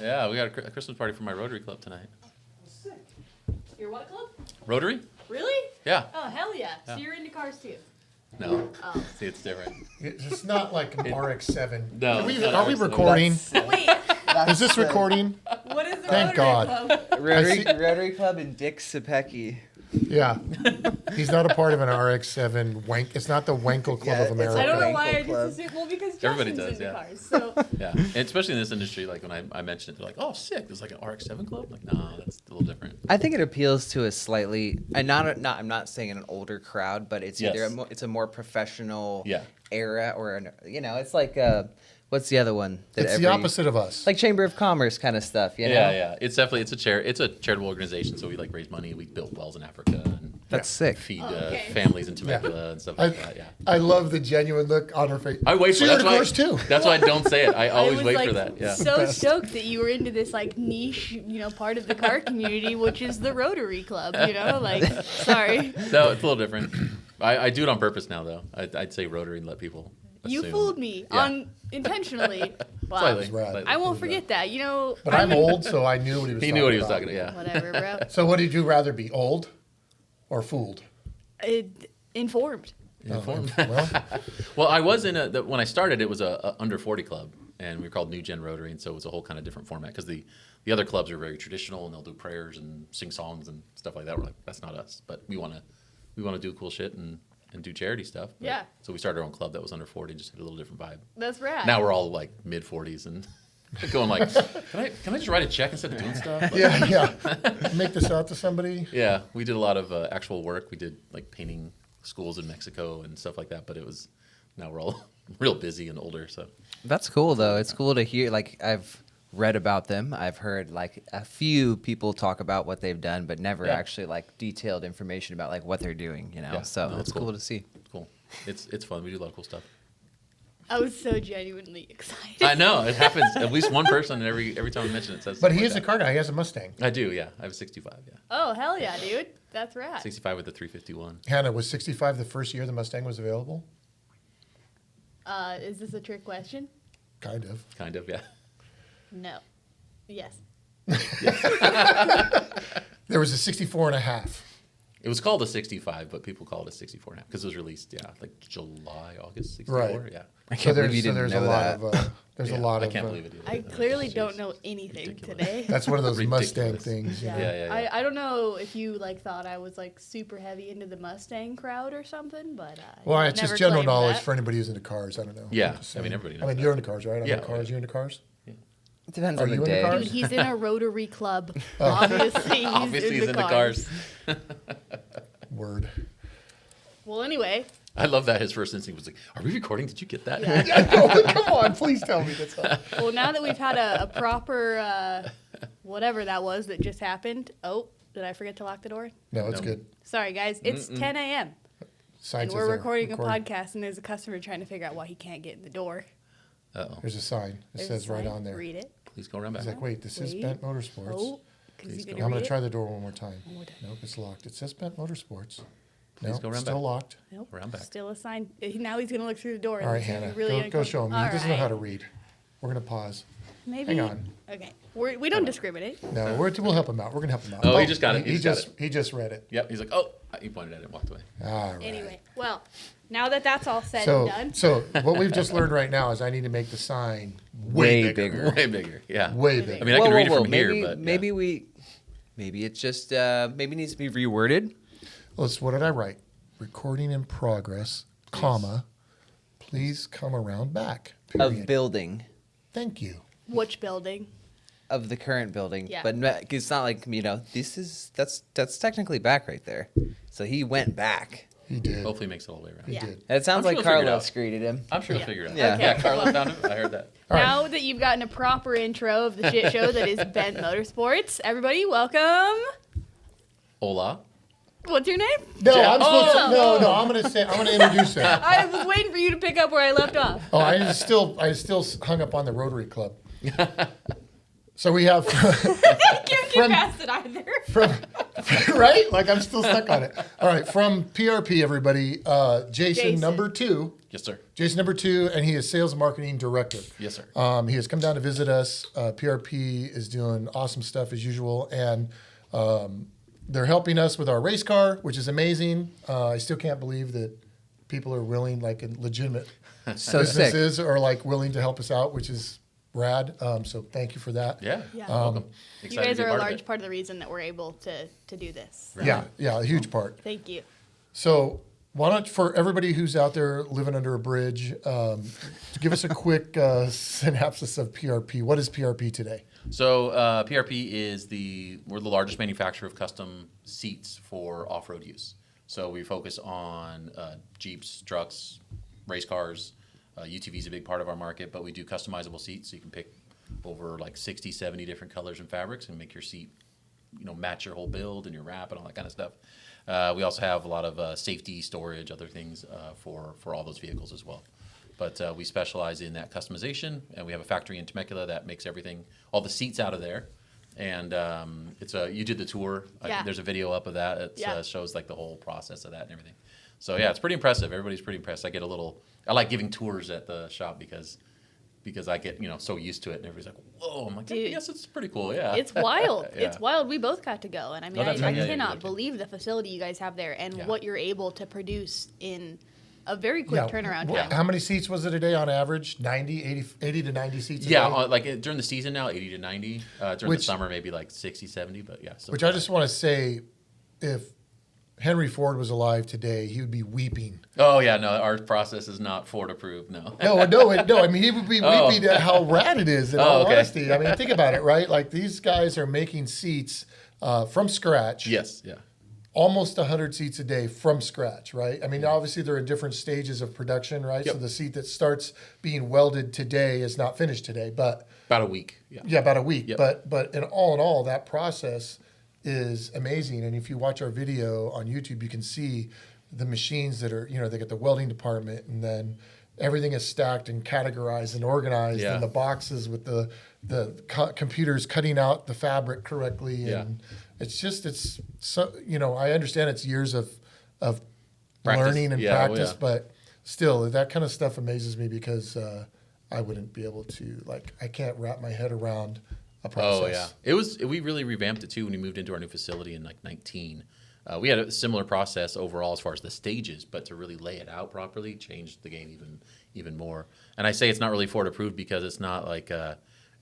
Yeah, we got a Christmas party for my Rotary Club tonight. Sick. Your what club? Rotary? Really? Yeah. Oh, hell yeah. Yeah. So you're into cars too? No. Oh. See, it's different. It's not like an RX-7. No, Are we, it's not are we RX-7. recording? Wait, Is this recording? what is the Thank Rotary God. Club? Rotary Club and Dick Sapecki. Yeah. He's not a part of an RX-7 wank. It's not the Wankel Club Yeah, of it's America. I don't know Wankel why I Club. just assumed, well, because Everybody Justin's does, into yeah. cars, so. Yeah, and especially in this industry, like when I mentioned it, they're like, "Oh, sick! There's like an RX-7 club." I'm like, no, that's a little different. I think it appeals to a slightly, and I'm not saying an older crowd, but it's Yes. either it's a more professional Yeah. era or it's like what's the other one? that It's the opposite of us. Like Chamber of Commerce kind of stuff, you know? Yeah. It's definitely it's a charitable organization. So we like raise money. We build wells in Africa and That's sick. feed okay. families in Temecula and stuff like that. Yeah. I love the genuine look on her face. I wait for So you're that's into why, cars too. That's why I don't say it. I always was wait like for that. Yeah. so Best. stoked that you were into this like niche, part of the car community, which is the Rotary Club, like, sorry. No, it's a little different. I do it on purpose now, though. I'd say Rotary and let people You assume. fooled me Yeah. intentionally. Wow. Slightly. Right. slightly. I won't forget that. But I'm old, so I knew what he was He talking knew what he was about. talking about. Yeah. Whatever, bro. So what did you rather be, old or fooled? Informed. Informed. Well, Well, I was in when I started, it was a under 40 club, and we were called New Gen Rotary, and so it was a whole kind of different format because the other clubs are very traditional and they'll do prayers and sing songs and stuff like that. We're like, that's not us, but we want to do cool shit and do charity stuff. But- Yeah. So we started our own club that was under 40, just had a little different vibe. That's rad. Now we're all like mid 40s and going like, can I just write a check instead of doing stuff? Like, yeah. Make this out to somebody. Yeah, we did a lot of actual work. We did like painting schools in Mexico and stuff like that. But now we're all real busy and older. So That's cool though. It's cool to hear. Like I've read about them. I've heard like a few people talk about what they've done, but never Yeah. actually like detailed information about like what they're doing. Yeah. So No, it's it's cool cool. to see. it's cool. It's fun. We do a lot of cool stuff. I was so genuinely excited. I know it happens. At least one person every time I mention it says. But something he like is a that. car guy. He has a Mustang. I do. Yeah, I have a 65. Yeah, Oh, hell yeah, dude. That's rad. 65 with the 351. Hannah, was 65 the first year the Mustang was available? Is this a trick question? Kind of. Kind of. Yeah. No. Yes. There was a 64 and a half. It was called a 65, but people call it a 64 now because it was released. Yeah, like July, August 64. Right. Yeah. I So can't there's, believe you so didn't there's a know lot that. of there's Yeah, a lot I of can't believe it. Either. I That's clearly just don't know anything ridiculous. today. That's one of those Mustang Ridiculous. things. You know? Yeah. I don't know if you thought I was super heavy into the Mustang crowd or something, but Well, it's never just general claimed knowledge that. for anybody who's into cars. I don't know. Yeah, I'm just I mean, saying. everybody I knows mean, that. you're into cars, right? I'm Yeah, into cars. yeah. You into cars? It depends Are on the you into day. cars? Dude, he's in a Rotary club. Oh. Obviously, he's Obviously, he's into into cars. Word. Well, anyway, I love that his first instinct was like, "Are we recording? Did you get that?" Yeah. Oh, come on, please tell me that's all. well, now that we've had a proper whatever that was that just happened. Oh, did I forget to lock the door? No, it's No. good. Sorry, guys. It's 10 a.m. Sign and says we're there. recording a Record. podcast, and there's a customer trying to figure out why he can't get in the door. Uh-oh. There's a sign. It There's says a right sign. on there. Read it. Please go around back. He's like, wait, this is Wait. Bent Motorsports. Oh, because Please he's go. going to I'm read going to try it. the door one more time. One more time. Nope, it's locked. It says Bent Motorsports. Please No, go around still back. locked. Nope. Around back. Still a sign. Now he's going to look through the door. All right, and Hannah, he's really go gonna show him. He All doesn't know how right. to read. We're going to pause. Maybe. Hang on. Okay. We don't discriminate. No, we'll help him out. We're going to help him out. Oh, he just got it. He He just got just he just read it. Yep. He's like, "Oh," he pointed at it and walked away. All right. Anyway, well, now that that's all said So, and done. so what we've just learned right now is I need to make the sign Way way bigger. bigger. Way bigger. Yeah. Way Way bigger. I mean, I can read it from maybe, here, but maybe it's just maybe it needs to be reworded. What did I write? Recording in progress, comma. Please come around back. Of Period. building Thank you. Which building? of the current building, Yeah. but it's not like that's technically back right there. So he went back. He did. hopefully, he makes it all the way around. He Yeah. did. It sounds I'm like sure he'll figure it Carlos out. greeted him. I'm sure Yeah. he'll figure it out. Yeah. Okay. Yeah. Carlos found it. I heard that. All right. Now that you've gotten a proper intro of the shit show that is Bent Motorsports, everybody, welcome. Hola. What's your name? No, Jack. I'm supposed to. Oh. No, I'm gonna introduce him. I was waiting for you to pick up where I left off. Oh, I still hung up on the Rotary Club. So we have Can't get From- past it either. from right, like I'm still stuck on it. All right, from PRP, everybody. Jason Jason. number 2. Yes, sir. Jason number 2, and he is sales marketing director. Yes, sir. He has come down to visit us. PRP is doing awesome stuff as usual, and they're helping us with our race car, which is amazing. I still can't believe that people are willing, like in legitimate So sick. businesses, are like willing to help us out, which is rad. So thank you for that. Yeah. Yeah. Welcome. You Excited guys to be are a part of large it. part of the reason that we're able to do this. Yeah, a huge part. Thank you. So why don't, for everybody who's out there living under a bridge, give us a quick synopsis of PRP. What is PRP today? So PRP is we're the largest manufacturer of custom seats for off-road use. So we focus on Jeeps, trucks, race cars. UTV is a big part of our market, but we do customizable seats. So you can pick over like 60, 70 different colors and fabrics and make your seat, match your whole build and your wrap and all that kind of stuff. We also have a lot of safety, storage, other things for all those vehicles as well. But we specialize in that customization, and we have a factory in Temecula that makes everything, all the seats out of there. And you did the tour. Yeah. There's a video up of that. It Yeah. Shows like the whole process of that and everything. So yeah, it's pretty impressive. Everybody's pretty impressed. I like giving tours at the shop because I get so used to it, and everybody's like, "Whoa!" I'm like, Dude. "Yes, it's pretty cool." Yeah, It's wild. Yeah. It's wild. We both got to go, and I mean, Oh, that's I right. Yeah, cannot yeah. believe the facility you guys have there and Yeah. what you're able to produce in a very quick turnaround time. How many seats was it a day on average? 90, 80 to 90 seats a Yeah, day? like during the season now, 80 to 90. During the Which- summer, maybe like 60, 70. But yeah. So Which I just want to say, if Henry Ford was alive today, he would be weeping. Oh yeah, no, our process is not Ford approved. No. No. I mean, he would be Oh. weeping at how rad it is. In Oh, all okay. honesty, I mean, think about it, right? Like these guys are making seats from scratch. Yes. Yeah. Almost 100 seats a day from scratch, right? I mean, obviously they're in different stages of production, right? Yep. So the seat that starts being welded today is not finished today, but About a week. Yeah. yeah, about a week. Yep. But in all, that process is amazing. And if you watch our video on YouTube, you can see the machines that are, they get the welding department, and then everything is stacked and categorized and organized, Yeah. and the boxes with the computers cutting out the fabric correctly. Yeah. And it's so, I understand it's years of Practice. learning and Yeah, oh, practice, yeah. but still, that kind of stuff amazes me because I wouldn't be able to, I can't wrap my head around a process. Oh yeah, we really revamped it too when we moved into our new facility in like 19. We had a similar process overall as far as the stages, but to really lay it out properly changed the game even more. And I say it's not really Ford approved because it's not like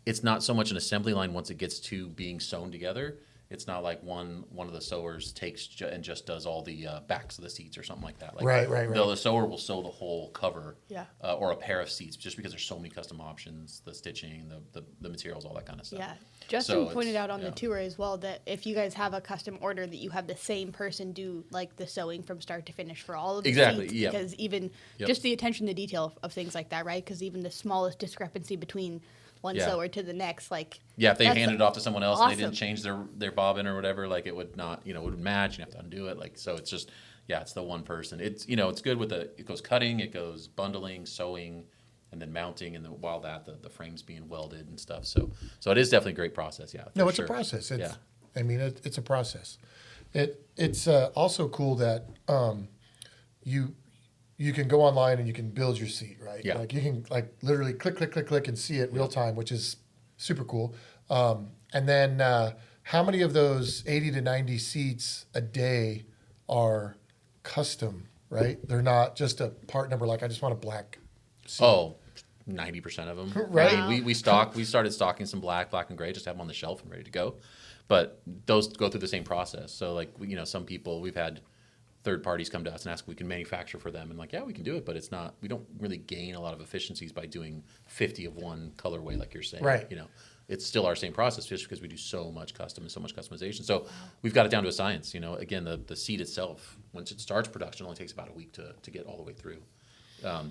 it's not so much an assembly line once it gets to being sewn together. It's not like one of the sewers takes and just does all the backs of the seats or something like that. Like Right. The sewer will sew the whole cover, Yeah. or a pair of seats, just because there's so many custom options, the stitching, the materials, all that kind of stuff. Yeah. Justin So pointed it's- out on yeah. the tour as well that if you guys have a custom order, that you have the same person do like the sewing from start to finish for all of the Exactly, seats. yeah. Because even Yep. just the attention to detail of things like that, right? Because even the smallest discrepancy between one Yeah. sewer to the next, like Yeah, if they that's handed it off to someone else and they awesome. didn't change their bobbin or whatever, like it would not, it would match. You have to undo it. Like, so it's just, yeah, it's the one person. It's, it's good with it goes cutting, it goes bundling, sewing, and then mounting, and then while the frame's being welded and stuff. So it is definitely a great process. Yeah. No, for it's sure. a process. Yeah. It's a process. It's also cool that you can go online and you can build your seat, right? Yeah. Like you can literally click and see it real time, which is super cool. And then how many of those 80 to 90 seats a day are custom, right? They're not just a part number. Like I just want a black seat. Oh, 90% of them. Right. I mean, we started stocking some black and gray, just have them on the shelf and ready to go. But those go through the same process. So like, some people, we've had third parties come to us and ask if we can manufacture for them. And like, yeah, we can do it, but it's not, we don't really gain a lot of efficiencies by doing 50 of one colorway, like you're saying. Right. It's still our same process just because we do so much custom and so much customization. So we've got it down to a science. Again, the seat itself, once it starts production, only takes about a week to get all the way through.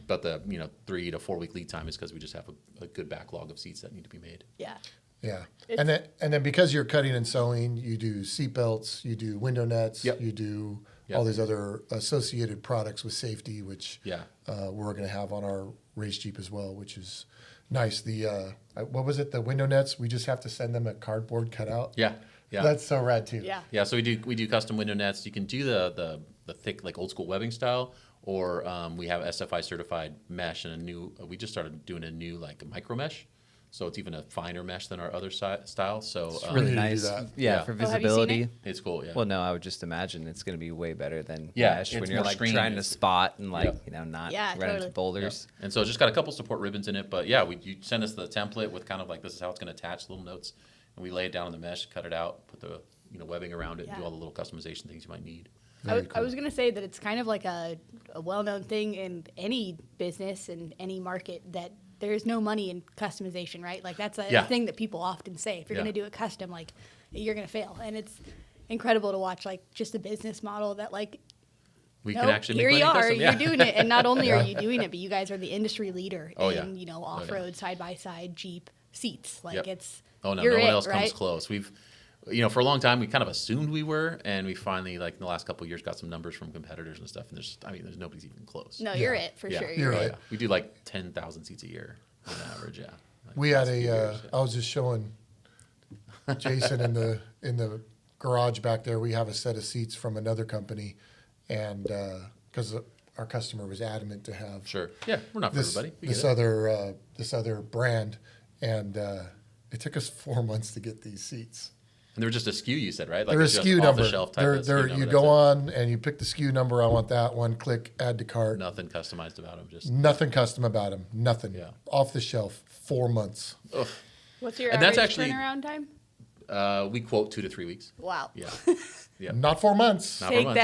But the 3 to 4 week lead time is because we just have a good backlog of seats that need to be made. yeah. Yeah, and then because you're cutting and sewing, you do seat belts, you do window nets, Yep. you do Yep. all these other associated products with safety, which Yeah. we're going to have on our race Jeep as well, which is nice. The what was it? The window nets. We just have to send them a cardboard cutout. Yeah. Yeah. That's so rad too. Yeah. Yeah, so we do custom window nets. You can do the thick like old school webbing style, or we have SFI certified mesh and we just started doing a new like micro mesh. So it's even a finer mesh than our other style. So It's Really We need to do nice. that. Yeah, Yeah. for Oh, have you seen visibility. it? it's cool. Yeah. Well, no, I would just imagine it's going to be way better than Yeah, mesh it's when you're more like screening. trying to spot and like, Yep. not Yeah, run totally. into boulders. Yeah. And so it's just got a couple support ribbons in it, but yeah, you send us the template with kind of like this is how it's going to attach little notes, and we lay it down on the mesh, cut it out, put the webbing around it, and do Yeah. all the little customization things you might need. I was going to say that it's kind of like a well-known thing in any business and any market that there's no money in customization, right? Like that's a Yeah. thing that people often say. If you're Yeah. going to do it custom, like you're going to fail. And it's incredible to watch like just a business model that like, We no, can actually here make you money are, custom. Yeah. you're doing it. And not only Yeah. are you doing it, but you guys are the industry leader Oh, in, yeah. off-road, side-by-side, Jeep seats. Like Yep. it's, Oh no, you're no one it, else right? comes close. We've, for a long time we kind of assumed we were, and we finally like in the last couple of years got some numbers from competitors and stuff. And there's nobody's even close. No, you're Yeah. it for Yeah. sure. You're Oh, right. yeah. We do like 10,000 seats a year on average. Yeah. Like We had last few years, yeah. I was just showing Jason in the garage back there. We have a set of seats from another company, and because our customer was adamant to have Sure. Yeah, we're not for this everybody. We this get it. other brand, and it took us 4 months to get these seats. And they were just a SKU, you said, right? Like They're a it's just SKU off number. the shelf type They're, of SKU they're, number, you that's go it. on and you pick the SKU number. I want that one. Click add to cart. Nothing customized about them. Just Nothing custom about them. Nothing. Yeah. Off the shelf. 4 months. ugh. What's your And that's average actually- turnaround time? We quote 2 to 3 weeks. Wow. Yeah. Yeah. Not 4 months. Not for Take months.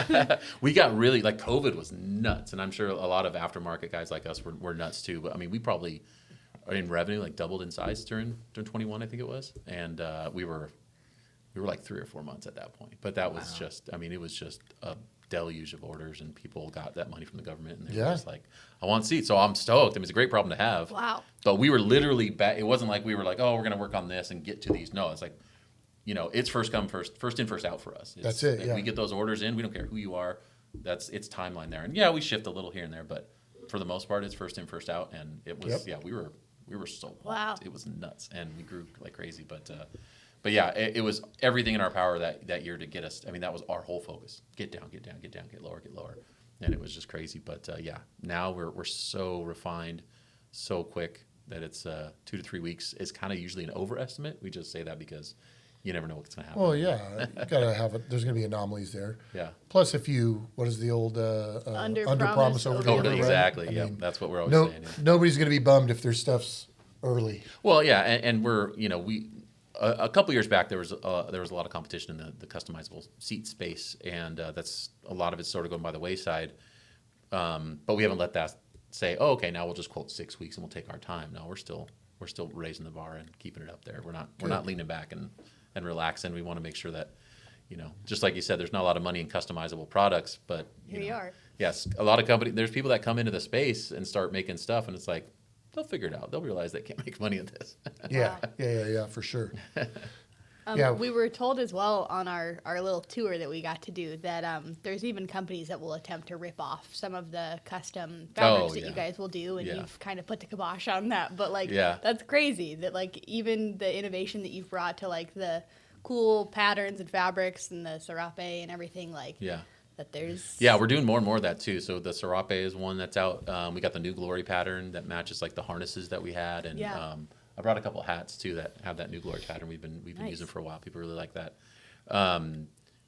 that. We got really like COVID was nuts, and I'm sure a lot of aftermarket guys like us were nuts too. But I mean, we probably in revenue like doubled in size during 21, I think it was, and we were like 3 or 4 months at that point. But that was just, I mean, it was just a deluge of orders, and people got that money from the government, and they were Yeah. just like, I want seats. So I'm stoked. I mean, it's a great problem to have. Wow. But we were literally it wasn't like we were like, oh, we're gonna work on this and get to these. No, it's like, it's first come first in, first out for us. That's it, If yeah. we get those orders in, we don't care who you are. It's timeline there, and yeah, we shift a little here and there, but for the most part, it's first in, first out, and it was Yep. we were so pumped. Wow. It was nuts, and we grew like crazy. But yeah, it was everything in our power that year to get us. I mean, that was our whole focus: get down, get lower, and it was just crazy. But yeah, now we're so refined, so quick that it's 2 to 3 weeks is kind of usually an overestimate. We just say that because you never know what's going to happen. Well, yeah. You gotta have it. There's gonna be anomalies there. Yeah. Plus, if you, what is the old Under under promise promise, over over deliver, deliver. right? Exactly. I Yeah, mean, that's what we're always no, saying. Yeah. nobody's gonna be bummed if their stuff's early. Well, yeah, and we're we a couple years back there was a lot of competition in the customizable seat space, and that's a lot of it's sort of going by the wayside. But we haven't let that say, oh, okay, now we'll just quote 6 weeks and we'll take our time. No, we're still raising the bar and keeping it up there. We're not leaning back and relaxing. We want to make sure that just like you said, there's not a lot of money in customizable products, but Here you are. Yes, a lot of there's people that come into the space and start making stuff, and it's like they'll figure it out. They'll realize they can't make money at this. Yeah, yeah, for sure. Um, Yeah. We were told as well on our little tour that we got to do that there's even companies that will attempt to rip off some of the custom fabrics that yeah. you guys will do, and Yeah. you've kind of put the kibosh on that. But like, Yeah. that's crazy that like even the innovation that you've brought to like the cool patterns and fabrics and the serape and everything, like Yeah. that there's Yeah, we're doing more and more of that too. So the serape is one that's out. We got the new Glory pattern that matches like the harnesses that we had, and Yeah. I brought a couple of hats too that have that new Glory pattern. We've been Nice. using for a while. People really like that.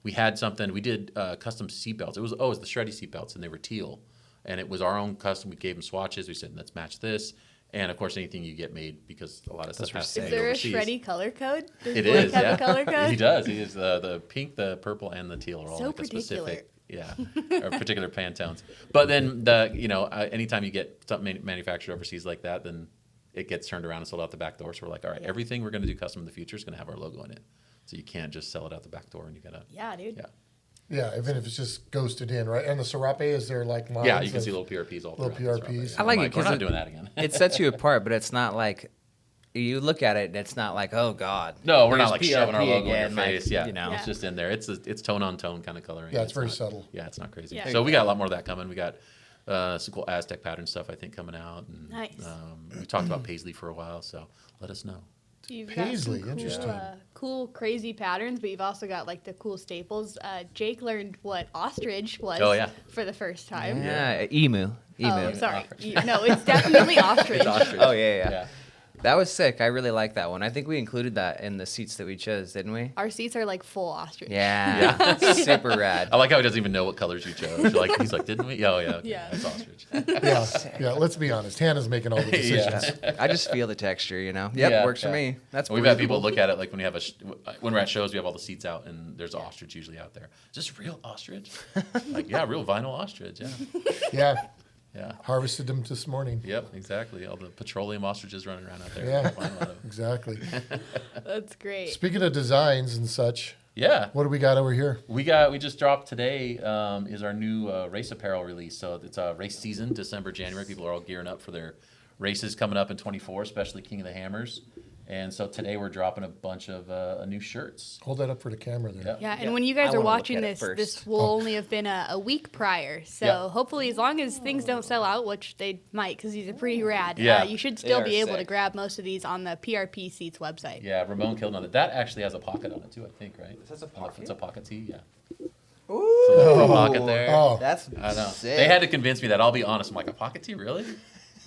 We had something. We did custom seatbelts. It was the Shreddy seatbelts, and they were teal, and it was our own custom. We gave them swatches. We said let's match this, and of course anything you get made because a lot of stuff has to Is be there a overseas. Shreddy color code? Does It Blake is, have yeah. a color code? He does. He is the pink, the purple, and the teal are all So like a specific, particular. or particular Pantones. But then anytime you get something manufactured overseas like that, then it gets turned around and sold out the back door. So we're like, all right, everything we're going to do custom in the future is going to have our logo in it. So you can't just sell it out the back door, and you gotta. Yeah, dude. Yeah. Yeah, even if it's just ghosted in, right? And the serape, is there like lines? Yeah, you can of- see little PRPs all little throughout. the PRPs. Serape. I like I'm it 'cause we're not it- doing that again. It sets you apart, but it's not like you look at it and it's not like, oh God. No, we're not there's like PRP shoving our logo in your again, like, face. Yeah, you know. it's just in there. It's tone on tone kind of coloring. Yeah, it's very not- subtle. Yeah, it's not crazy. Yeah. So we got a lot more of that coming. We got some cool Aztec pattern stuff I think coming out. And, Nice. we talked about Paisley for a while, so let us know. You've Paisley, got some interesting. cool, crazy patterns, but you've also got like the cool staples. Jake learned what ostrich was Oh, yeah. for the first time. Yeah, emu. Oh, sorry. Ostrich. No, it's definitely ostrich. It's ostrich. Oh, yeah. That was sick. I really like that one. I think we included that in the seats that we chose, didn't we? Our seats are like full ostrich. Yeah. Super rad. I like how he doesn't even know what colors you chose. He's like, didn't we? Oh, yeah. Okay. Yeah. It's ostrich. Yeah. Let's be honest. Hannah's making all the decisions. I just feel the texture, Yep, works for me. That's We've had people believable. look at it like when we're at shows, we have all the seats out and there's ostrich usually out there. Is this real ostrich? Like, yeah, real vinyl ostrich. Yeah. Yeah. Yeah. Harvested them this morning. Yep, exactly. All the petroleum ostriches running around out there. Yeah. Find a lot of 'em. Exactly. That's great. Speaking of designs and such, Yeah. what do we got over here? We just dropped today is our new race apparel release. So it's race season, December, January. People are all gearing up for their races coming up in 24, especially King of the Hammers. And so today we're dropping a bunch of new shirts. Hold that up for the camera there. Yeah, and when you guys I are wanna look watching at it this, this first. will only have been a week prior. So Yeah. hopefully, as long as things don't sell out, which they might, because these are pretty rad, Yeah. you should They still are be able to sick. grab most of these on the PRP Seats website. Yeah, Ramon killed on it. That actually has a pocket on it too, I think, right? This has a It's pocket? a pocket tee, yeah. Ooh. So there's a pocket there. Oh. That's I know. sick. They had to convince me that. I'll be honest. I'm like, a pocket tee, really?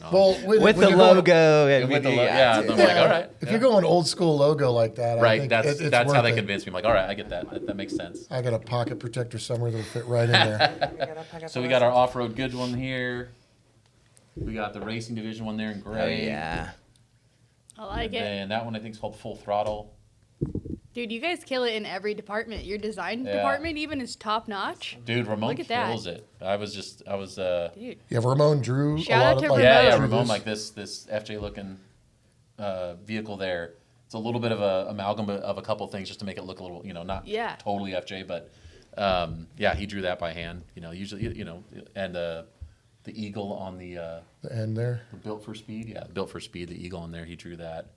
No. Well, with when the you're logo. And with the yeah, I'm like, all right. If yeah. you're going old school logo like that, I right, think that's it's how worth they it. convinced me. I'm like, all right, I get that. That makes sense. I got a pocket protector somewhere that'll fit right in there. So we got our off-road goods one here. We got the racing division one there in Oh, gray. yeah. I like it. And that one I think is called Full Throttle. Dude, you guys kill it in every department. Your design Yeah. department even is top notch. Dude, Ramon Look at that. kills it. I was Dude. Yeah, Ramon drew Shout a lot out of to like, Ramon. yeah, drew Ramon, this. like this FJ looking vehicle there. It's a little bit of a amalgam of a couple things just to make it look a little, not Yeah. totally FJ, but yeah, he drew that by hand. Usually, and the eagle on the end there. Built for Speed, yeah, Built for Speed, the eagle on there, he drew that.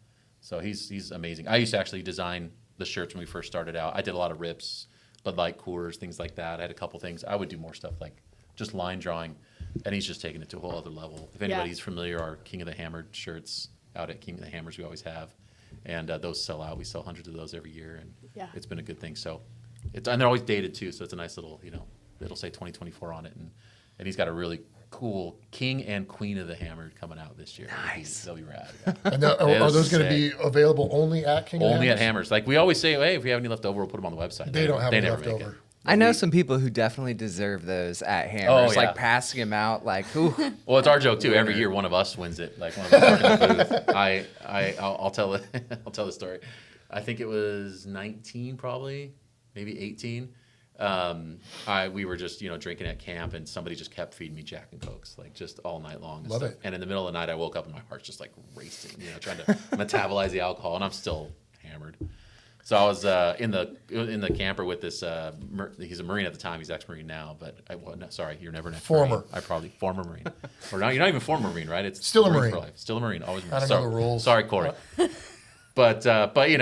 So he's amazing. I used to actually design the shirts when we first started out. I did a lot of rips, Bud Light, Coors, things like that. I had a couple things. I would do more stuff like just line drawing, and he's just taking it to a whole other level. If anybody's familiar, our King of the Hammer shirts out at King of the Hammers we always have, and those sell out. We sell hundreds of those every year, and Yeah. it's been a good thing. So and they're always dated too, so it's a nice little, it'll say 2024 on it, and he's got a really cool King and Queen of the Hammer coming out this year. Nice. They'll be rad. And are those going to be available only at King of the Only at Hammers? Hammers. Like we always say, hey, if we have any left over, we'll put them on the website. They don't have any never left make it. over. I know some people who definitely deserve those at Hammers, Oh, yeah. like passing them out, like, ooh. Well, it's our joke too. Every year, one of us wins it. Like one of us working in the booth. I'll tell it. I'll tell the story. I think it was 19, probably, maybe 18. We were just drinking at camp, and somebody just kept feeding me Jack and Cokes like just all night long. And Love stuff. it. And in the middle of the night, I woke up and my heart's just like racing, trying to metabolize the alcohol, and I'm still hammered. So I was in the camper with this. He's a Marine at the time. He's ex-Marine now, but sorry, you're never an ex-Marine. Former. I probably former Marine. Or not, you're not even former Marine, right? It's Still a Marine. for life. Still a Marine. Always Marine. I don't know the rules. Sorry, Corey. But he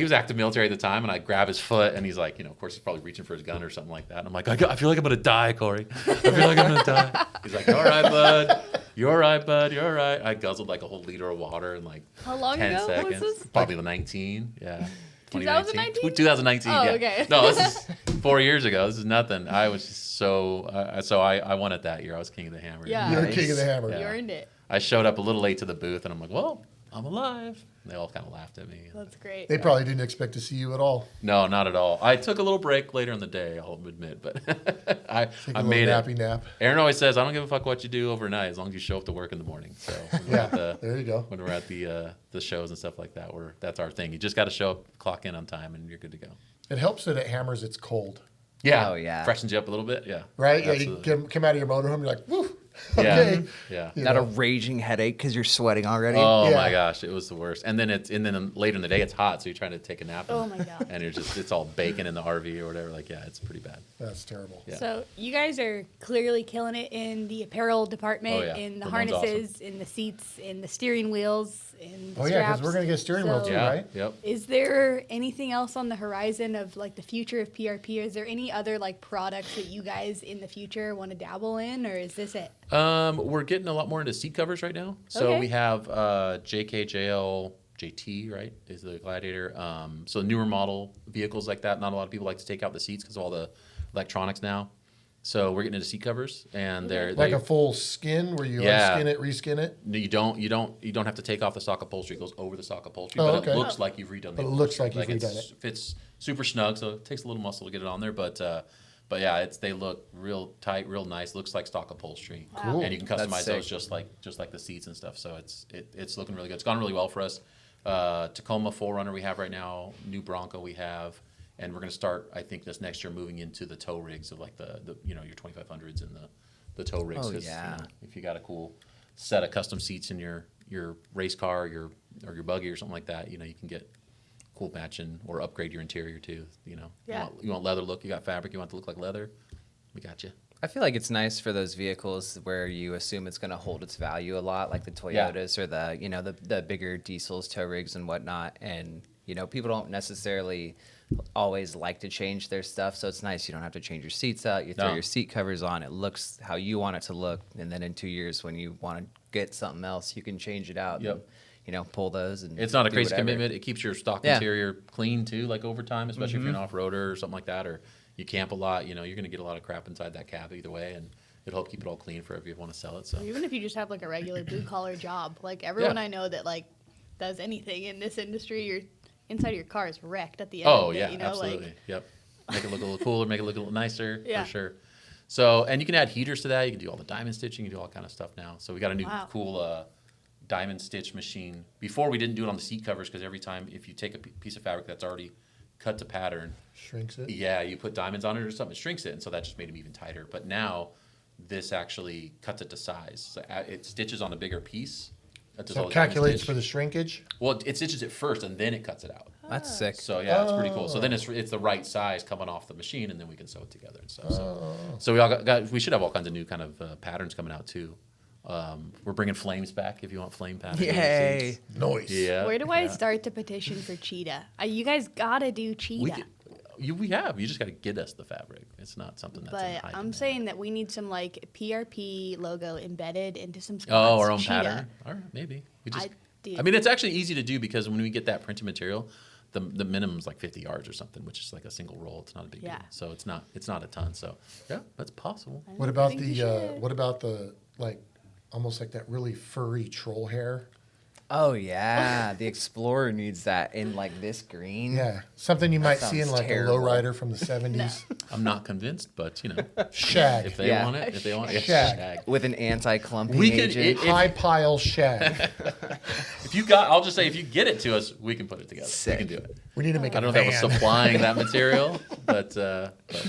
was active military at the time, and I grab his foot, and he's like, of course he's probably reaching for his gun or something like that. And I'm like, I feel like I'm gonna die, Corey. I feel like I'm gonna die. He's like, you're all right, bud. You're all right, bud. You're all right. I guzzled like a whole liter of water in like How long 10 ago was seconds. this? Probably the 19. Yeah. 2019? 2019. Oh, yeah. okay. No, this is 4 years ago. This is nothing. I was just I won it that year. I was King of the Hammer. Yeah. You're Nice. King of the Hammer. Yeah. You earned it. I showed up a little late to the booth, and I'm like, well, I'm alive. And they all kind of laughed at me. That's great. They probably didn't expect to see you at all. No, not at all. I took a little break later in the day, I'll admit, but I Take a I little made nappy it. nap. Aaron always says, I don't give a fuck what you do overnight as long as you show up to work in the morning. So when we're Yeah, at the, there you go. when we're at the shows and stuff like that, that's our thing. You just got to show up, clock in on time, and you're good to go. It helps that at Hammers it's cold, Yeah. Oh, yeah. Freshens you up a little bit. Yeah. right? Yeah, Absolutely. you come out of your motorhome, you're like, woo, Yeah. okay. Yeah. You Not a know. raging headache because you're sweating already. Oh Yeah. my gosh, it was the worst. And then later in the day it's hot, so you're trying to take a nap. Oh my God. And it's all baking in the RV or whatever. Like, yeah, it's pretty bad. That's terrible. Yeah. So you guys are clearly killing it in the apparel department, Oh, yeah. in the Ramon's harnesses, in the seats, in the steering wheels, in the Oh, yeah, straps. because we're going to get a steering wheel So- too, Yeah. right? Yep. Is there anything else on the horizon of like the future of PRP? Is there any other like products that you guys in the future want to dabble in, or is this it? We're getting a lot more into seat covers right now. So Okay. we have JKJL JT, right, is the Gladiator. So newer model vehicles like that, not a lot of people like to take out the seats because of all the electronics now. So we're getting into seat covers, and Like a full skin where you Yeah. unskin it, reskin it. you don't have to take off the stock upholstery. It goes over the stock upholstery, Oh, but okay. it looks like you've redone the But it looks upholstery. like you've redone it fits super snug, so it takes a little muscle to get it on there, but yeah, they look real tight, real nice. Looks like stock upholstery, Cool. and you can That's customize sick. those just like the seats and stuff. So it's looking really good. It's gone really well for us. Tacoma 4Runner we have right now, new Bronco we have, and we're going to start, I think, this next year moving into the tow rigs of like the your 2500s and the tow rigs. Oh, 'Cause, yeah. if you got a cool set of custom seats in your race car, or your buggy or something like that, you can get cool matching or upgrade your interior too. Yeah. You want leather look, you got fabric, you want it to look like leather, we got you. I feel like it's nice for those vehicles where you assume it's going to hold its value a lot, like the Yeah. Toyotas or the bigger diesels, tow rigs, and whatnot. And people don't necessarily always like to change their stuff, so it's nice. You don't have to change your seats out. You throw No. your seat covers on. It looks how you want it to look, and then in 2 years, when you want to get something else, you can change it out. Yep. And, pull those. And It's not a do crazy whatever. commitment. It keeps your stock Yeah. interior clean too, like over time, especially if you're an off-roader or something like that, or you camp a lot. You're going to get a lot of crap inside that cab either way, and it'll help keep it all clean for if you want to sell it. So Even if you just have like a regular blue collar job, like everyone Yeah. I know that like does anything in this industry, your inside of your car is wrecked at the end. oh of it, yeah, you know, absolutely. Like, Yep. Make it look a little cooler, make it look a little nicer Yeah. for sure. So, and you can add heaters to that. You can do all the diamond stitching. You can do all kind of stuff now. So we got a new Wow. cool diamond stitch machine. Before we didn't do it on the seat covers because every time if you take a piece of fabric that's already cut to pattern, Shrinks it. yeah, you put diamonds on it or something, it shrinks it, and so that just made them even tighter. But now this actually cuts it to size. So it stitches on a bigger piece. That does So all it the diamond calculates stitch. for the shrinkage. Well, it stitches it first and then it cuts it out. That's sick. So yeah, it's pretty cool. So Oh. then it's the right size coming off the machine, and then we can sew it together and stuff. Oh. So we all we should have all kinds of new kind of patterns coming out too. We're bringing flames back if you want flame patterns. Yay. Noise. Yeah. where do I yeah. start the petition for cheetah? You guys gotta do cheetah. We have. You just got to get us the fabric. It's not something that's. in But high I'm demand. saying that we need some like PRP logo embedded into some spots. Oh, our own cheetah. pattern. All right, maybe. We just. do. I mean, it's actually easy to do because when we get that printed material, the minimum is like 50 yards or something, which is like a single roll. It's not a big Yeah. deal. So it's not a ton. So yeah, that's possible. What about think you should. what about the like almost like that really furry troll hair? Oh yeah, the Explorer needs that in like this green. Yeah, something you might see in sounds like terrible. a lowrider from the 70s. I'm not convinced, but Shag. if they Yeah. want it, if they want it, Shag. shag. With an anti-clumping We could- agent. High pile shag. I'll just say if you get it to us, we can put it together. Sick. We can do it. We need to make I a don't know if that van. was supplying that material, but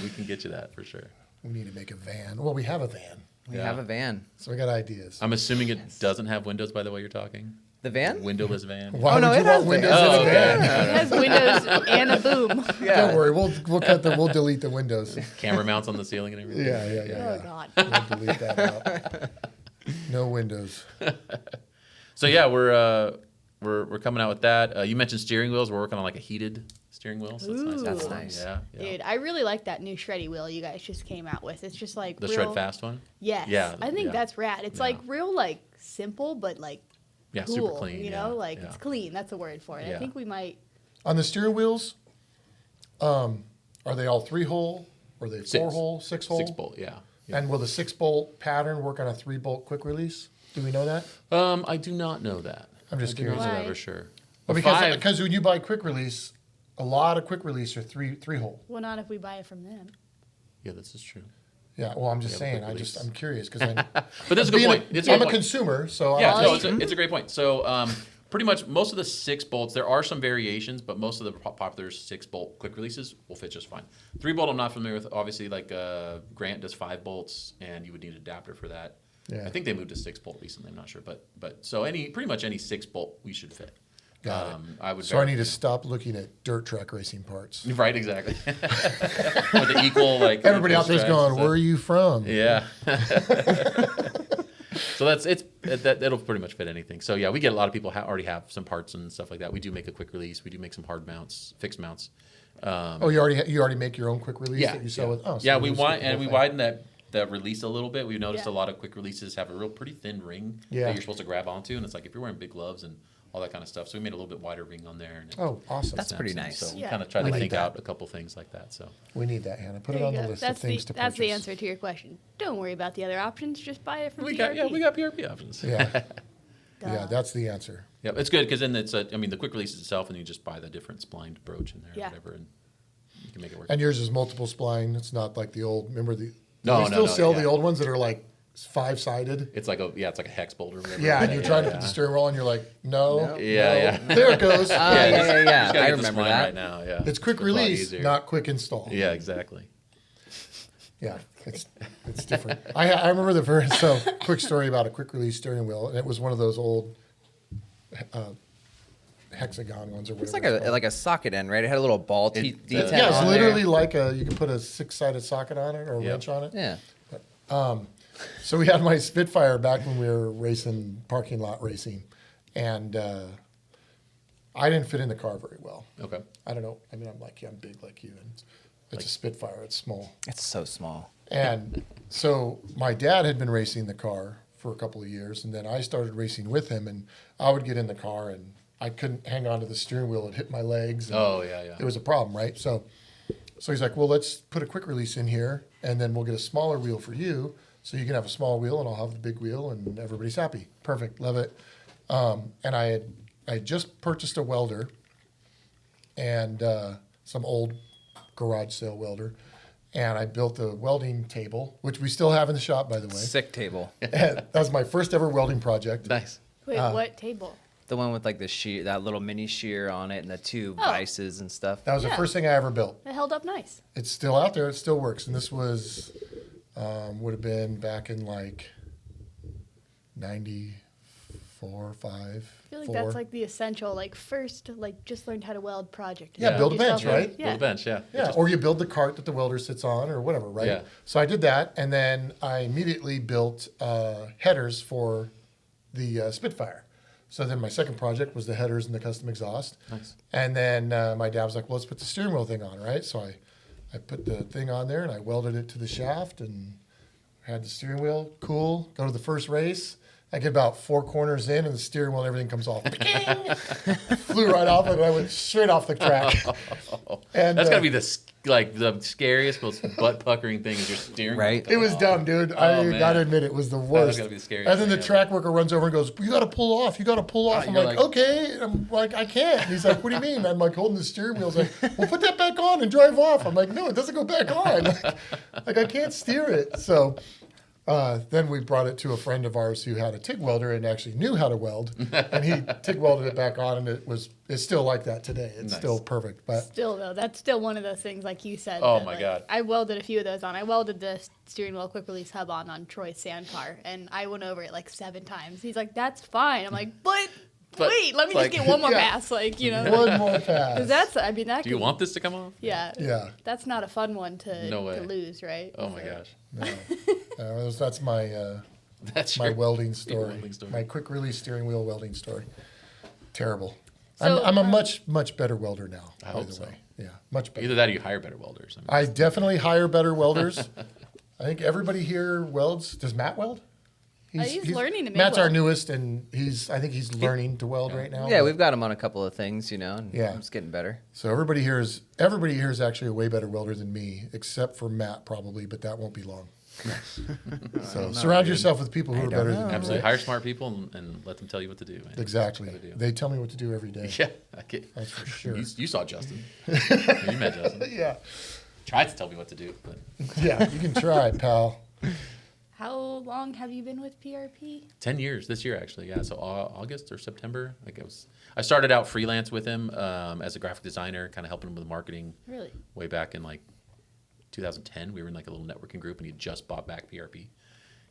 we can get you that for sure. We need to make a van. Well, we have a van, We Yeah. have a van. so we got ideas. I'm assuming it doesn't have windows by the way you're talking. The van? Windowless van. Why Oh, no, would you it has want windows vans. in Oh, a okay. van? It has windows and a boom. Don't worry, we'll delete the windows. Camera mounts on the ceiling and everything. Yeah. Oh God. We'll delete that out. No windows. So yeah, we're coming out with that. You mentioned steering wheels. We're working on like a heated steering wheel. So Ooh. That's nice. Yeah, yeah. Dude, I really like that new shreddy wheel you guys just came out with. It's just like The real, shred fast one. Yes. Yeah, I think yeah. that's rad. It's Yeah. like real like simple but like Yeah, cool. super clean. You yeah, know, like yeah. it's clean. That's a word for it. I Yeah. think we might. On the steering wheels, are they all 3-hole? Or are they 4-hole, 6-hole? 6-bolt. Yeah. yeah. And will the 6-bolt pattern work on a 3-bolt quick release? Do we know that? I do not know that. I'm just I do not curious. know that Why? for sure. Well, The five- because when you buy quick release, a lot of quick release are 3-hole. Well, not if we buy it from them. yeah, this is true. Yeah, well, I'm just Yeah, saying. quick release. I'm curious because But that's a good point. It's a I'm good a point. consumer, so Yeah, I, no, it's a great point. So pretty much most of the 6-bolts, there are some variations, but most of the popular 6-bolt quick releases will fit just fine. 3-bolt I'm not familiar with. Obviously, like Grant does 5 bolts, and you would need an adapter for that. Yeah. I think they moved to 6-bolt recently. I'm not sure, but so pretty much any 6-bolt we should fit. Got it. I would. so I need to stop looking at dirt track racing parts. Right, exactly. With the equal like Everybody equal out there's stretch going, and "Where are you from?" Yeah. So that'll pretty much fit anything. So yeah, we get a lot of people already have some parts and stuff like that. We do make a quick release. We do make some hard mounts, fixed mounts. Oh, you already make your own quick release Yeah, that you sell yeah. with. Oh, so yeah, you we just widen get the and we whole thing. widen that release a little bit. We've noticed Yeah. a lot of quick releases have a real pretty thin ring Yeah. that you're supposed to grab onto, and it's like if you're wearing big gloves and all that kind of stuff. So we made a little bit wider ring on there. And it Oh, awesome. That's pretty snaps in. nice. So Yeah. we kind of tried I to like think that. out a couple things like that. So We need that, Hannah. Put it There on you the go. list That's of things to that's purchase. the answer to your question. Don't worry about the other options. Just buy it from we PRP. got PRP options. Yeah, Duh. yeah, that's the answer. Yeah, it's good because then it's I mean, the quick release itself, and you just buy the different splined brooch in there Yeah. or whatever, and you can make it work. And yours is multiple spline. It's not like the old. Remember the? No, they no, still no, sell yeah. the old ones that are like 5-sided. It's like it's like a hex bolt or whatever. Yeah, and you're trying to put the steering wheel, and you're like, no, Yeah, no. There it goes. Yeah. just gotta I get the remember spline that. right now. Yeah, It's quick a lot release, easier. not quick install. Yeah, exactly. Yeah, it's different. I remember the very quick story about a quick release steering wheel, and it was one of those old hexagon ones or whatever. It's like called. a socket end, right? It had a little ball It detail. does. Yeah, it's on literally there. like you can put a 6-sided socket on it or a Yep. wrench on it. Yeah. So we had my Spitfire back when we were racing, parking lot racing, and I didn't fit in the car very well. Okay. I don't know. I mean, I'm big like you, and it's a Spitfire. It's small. It's so small. And so my dad had been racing the car for a couple of years, and then I started racing with him, and I would get in the car, and I couldn't hang on to the steering wheel. It hit my legs. and Oh yeah, yeah. It was a problem, right? So he's like, well, let's put a quick release in here, and then we'll get a smaller wheel for you, so you can have a small wheel, and I'll have the big wheel, and everybody's happy. Perfect, love it. And I had just purchased a welder, and some old garage sale welder, and I built a welding table, which we still have in the shop, by the way. Sick table. That was my first ever welding project. Nice. Wait, what table? The one with like the shear, that little mini shear on it, and the two vices and stuff. That was the Yeah. first thing I ever built. It held up nice. It's still out there. It still works. And this was, would have been back in like 94, 5, I feel like 4. that's like the essential, like first, like just learned how to weld project. Yeah, build a Yourself bench, in. right? Yeah. Build a bench. Yeah. Yeah, or you build the cart that the welder sits on or whatever, right? Yeah. So I did that, and then I immediately built headers for the Spitfire. So then my second project was the headers and the custom exhaust. Nice. And then my dad was like, well, let's put the steering wheel thing on, right? So I put the thing on there, and I welded it to the shaft and had the steering wheel. Cool. Go to the first race. I get about 4 corners in, and the steering wheel and everything comes off. Flew right off it, and I went straight off the track. And That's gotta be the scariest, most butt puckering thing is your steering wheel. Right. it was dumb, dude. I man. gotta admit, it was the worst. gotta be the scariest And then the thing track worker runs over and goes, "You gotta pull off. You gotta pull off." I'm you're like, like- "Okay." And I'm like, "I can't." And he's like, "What do you mean?" I'm like holding the steering wheel. He's like, "Well, put that back on and drive off." I'm like, "No, it doesn't go back on. Like I can't steer it." So then we brought it to a friend of ours who had a TIG welder and actually knew how to weld, and he TIG welded it back on, and it's still like that today. It's Nice. still perfect. But Still though, that's still one of those things, like you said. Oh, that, my like, God. I welded a few of those on. I welded the steering wheel quick release hub on Troy's sand car, and I went over it like 7 times. He's like, "That's fine." I'm like, "But But, wait, let me like- just get one more Yeah. pass." Like one more pass. because that's I mean that. Do you could- want this to come off? Yeah. Yeah. That's not a fun one to No way. to lose, right? Oh my So- gosh. No, that's my That's my your welding story. welding story. My quick release steering wheel welding story. Terrible. So, I'm a much better welder now. I by hope the so. way. Yeah, much better. Either that or you hire better welders. I mean, I definitely hire better welders. I think everybody here welds. Does Matt weld? He's learning to make Matt's our weld. newest, and I think he's learning to weld right now. Yeah, we've got him on a couple of things, and Yeah. it's getting better. So everybody here is actually a way better welder than me, except for Matt probably, but that won't be long. So surround yourself with people who are better than you. absolutely. right? Hire smart people and let them tell you what to do. Man. Exactly. That's what you gotta They tell me what to do every day. do. Yeah, I get, That's for sure. you saw Justin. You met Justin. Yeah. Tried to tell me what to do, but Yeah, you can try, pal. How long have you been with PRP? 10 years this year actually. Yeah, so August or September. I started out freelance with him as a graphic designer, kind of helping him with marketing. Really? Way back in like 2010, we were in like a little networking group, and he had just bought back PRP.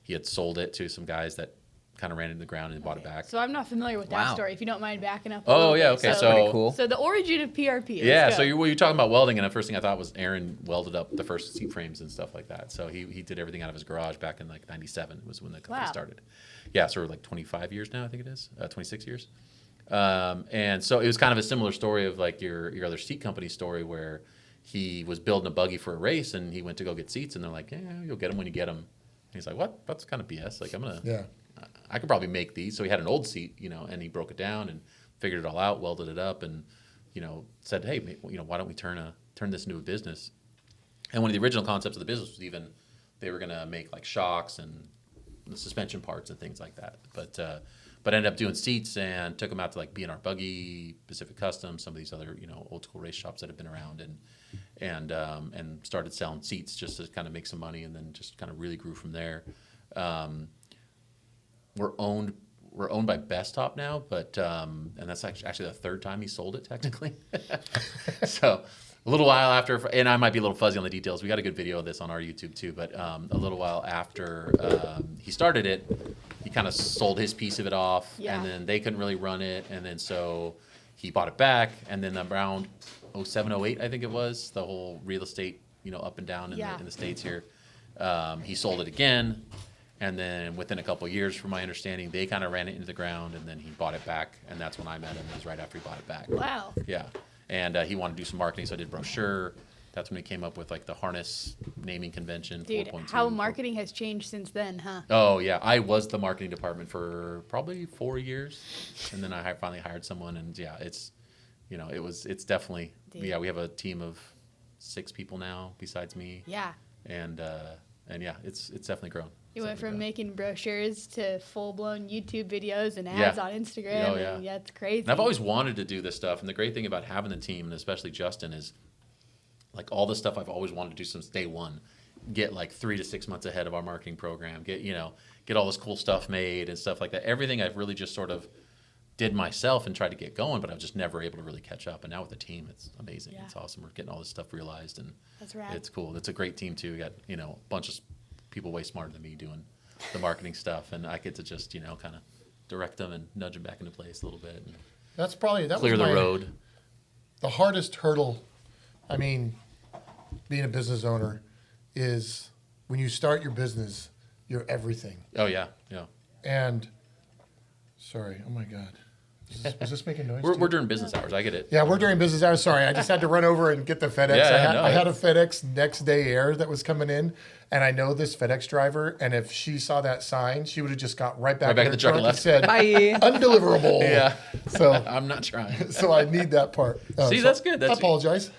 He had sold it to some guys that kind of ran into the ground and bought it back. So I'm not familiar with that Wow. story. If you don't mind backing up. Oh, little yeah, bit. okay, So, so- Pretty cool. So the origin of PRP. let's Yeah, go. so you're talking about welding, and the first thing I thought was Aaron welded up the first seat frames and stuff like that. So he did everything out of his garage back in like 97 was when the company Wow. started. Yeah, so we're like 25 years now, I think it is, 26 years. And so it was kind of a similar story of like your other seat company story where he was building a buggy for a race, and he went to go get seats, and they're like, yeah, you'll get them when you get them. And he's like, what? That's kind of BS. Like, Yeah. I could probably make these. So he had an old seat, and he broke it down and figured it all out, welded it up, and said, hey, why don't we turn this into a business? And one of the original concepts of the business was even they were going to make like shocks and the suspension parts and things like that. But ended up doing seats and took them out to like B&R Buggy, Pacific Customs, some of these other old school race shops that have been around, and started selling seats just to kind of make some money, and then just kind of really grew from there. We're owned by Best Top now, but and that's actually the third time he sold it technically. So a little while after, and I might be a little fuzzy on the details. We got a good video of this on our YouTube too, but a little while after he started it, he kind of sold his piece of it off, Yeah. and then they couldn't really run it, and then so he bought it back, and then around 07, 08, I think it was, the whole real estate, up and down in the States here, he sold it again, and then within a couple of years, from my understanding, they kind of ran it into the ground, and then he bought it back, and that's when I met him. It was right after he bought it back. Wow. Yeah, and he wanted to do some marketing, so I did brochure. That's when he came up with like the harness naming convention. Dude, 4.2. how marketing has changed since then, huh? Oh yeah, I was the marketing department for probably 4 years, and then I finally hired someone, and yeah, it's it's definitely Dude. yeah. We have a team of 6 people now besides me, Yeah. and yeah, it's definitely grown. You It's went from definitely making brochures to full-blown YouTube videos and Yeah. ads on Instagram. Oh, yeah. And yeah, it's crazy. And I've always wanted to do this stuff, and the great thing about having the team, and especially Justin, is like all the stuff I've always wanted to do since day one. Get like 3 to 6 months ahead of our marketing program. Get all this cool stuff made and stuff like that. Everything I've really just sort of did myself and tried to get going, but I was just never able to really catch up. And now with the team, it's amazing. Yeah. It's awesome. We're getting all this stuff realized, and That's rad. it's cool. It's a great team too. We got a bunch of people way smarter than me doing the marketing stuff, and I get to just kind of direct them and nudge them back into place a little bit and That clear was the my- road. The hardest hurdle, I mean, being a business owner, is when you start your business, you're everything. Oh yeah. And, sorry, oh my God. Was this making noise? We're too? during business hours. I get it. Yeah, we're during business hours. Sorry, I just had to run over and get the FedEx. Yeah, I had a FedEx next day air that was coming in, and I know this FedEx driver, and if she saw that sign, she would have just got right back, Right back in in the truck and left. said, Bye. undeliverable. Yeah. So, I'm not trying. so I need that part. See, So that's good. I That's apologize.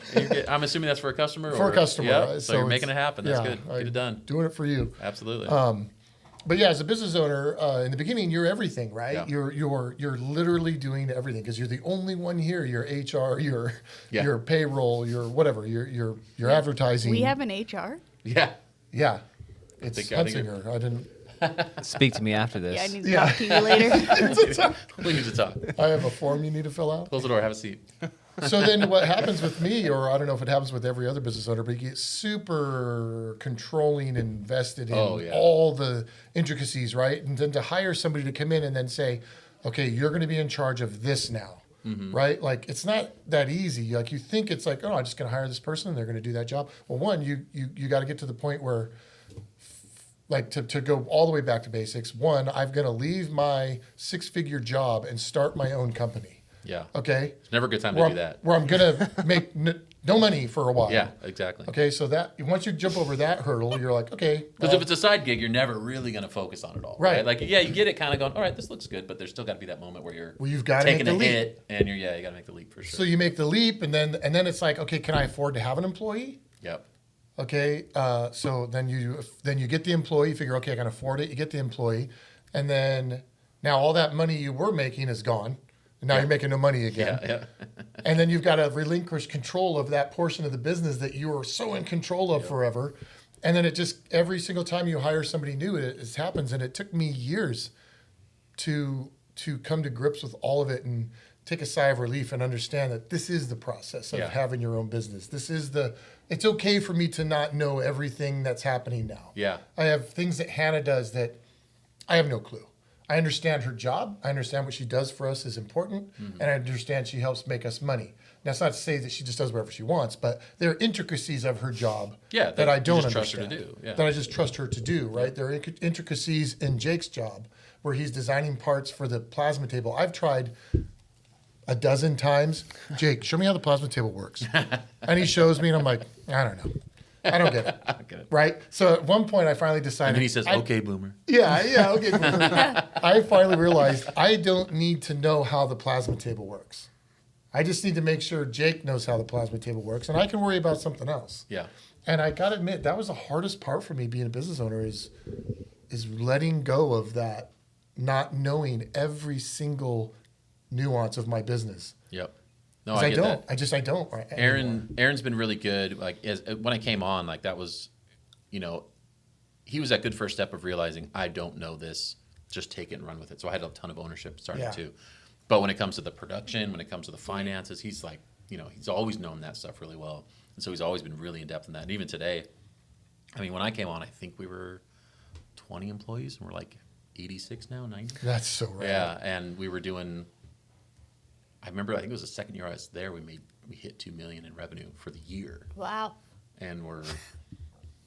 I'm assuming that's for a customer. For a customer. Yeah. So you're it's- making it happen. That's yeah, good. Get it done. Doing it for you. Absolutely. But yeah, as a business owner, in the beginning, you're everything, right? Yeah. You're literally doing everything because you're the only one here. Your HR, your payroll, your whatever, your advertising. We have an HR. yeah. Yeah, it's I think Hunsinger. I didn't. Speak to me after this. Yeah, I need to Yeah. talk to you later. We need to talk. I have a form you need to fill out. Close the door. Have a seat. So then what happens with me, or I don't know if it happens with every other business owner, but you get super controlling and invested in Oh, yeah. all the intricacies, right? And then to hire somebody to come in and then say, okay, you're going to be in charge of this now, right? Like, it's not that easy. Like, you think it's like, oh, I'm just going to hire this person and they're going to do that job. Well, one, you got to get to the point where, like, to go all the way back to basics, one, I'm going to leave my 6-figure job and start my own company. Yeah. Okay. It's never a good time to Where do that. where I'm gonna make no money for a while. Yeah. Exactly. Okay, so that once you jump over that hurdle, you're like, okay, Because well, if it's a side gig, you're never really going to focus on it all. Right. Like, yeah, you get it kind of going, all right, this looks good, but there's still got to be that moment where you're Well, you've gotta taking make a the leap. hit, and you got to make the leap for sure. so you make the leap, and then it's like, okay, can I afford to have an employee? Yep. Okay, so then you get the employee. You figure, okay, I can afford it. You get the employee, and then now all that money you were making is gone. And now you're making no money again. Yeah. And then you've got to relinquish control of that portion of the business that you were so in control of forever. And then it just, every single time you hire somebody new, it happens. And it took me years to come to grips with all of it and take a sigh of relief and understand that this is the process of Yeah. having your own business. It's okay for me to not know everything that's happening now. Yeah. I have things that Hannah does that I have no clue. I understand her job. I understand what she does for us is important. And I understand she helps make us money. That's not to say that she just does whatever she wants, but there are intricacies of her job Yeah, that I you don't just trust her to understand. do, yeah. That I just trust her to do, right? There are intricacies in Jake's job where he's designing parts for the plasma table. I've tried a dozen times. Jake, show me how the plasma table works. And he shows me, and I'm like, I don't know. I don't get it. I don't get it. Right? So at one point, I finally decided. And then he says, I- "Okay, boomer." Yeah, okay. I finally realized I don't need to know how the plasma table works. I just need to make sure Jake knows how the plasma table works, and I can worry about something else. Yeah. And I gotta admit, that was the hardest part for me being a business owner is letting go of that, not knowing every single nuance of my business. Yep. No, 'Cause I I get don't. that. I don't. Right, anymore. Aaron's been really good. Like when I came on, like that was, he was that good first step of realizing I don't know this, just take it and run with it. So I had a ton of ownership starting Yeah. too. But when it comes to the production, when it comes to the finances, he's like, he's always known that stuff really well. And so he's always been really in depth in that. And even today, I mean, when I came on, I think we were 20 employees and we're like 86 now, 90. That's so rad. Yeah. And we were doing, I remember, I think it was the second year I was there, we hit 2 million in revenue for the year. Wow. And we're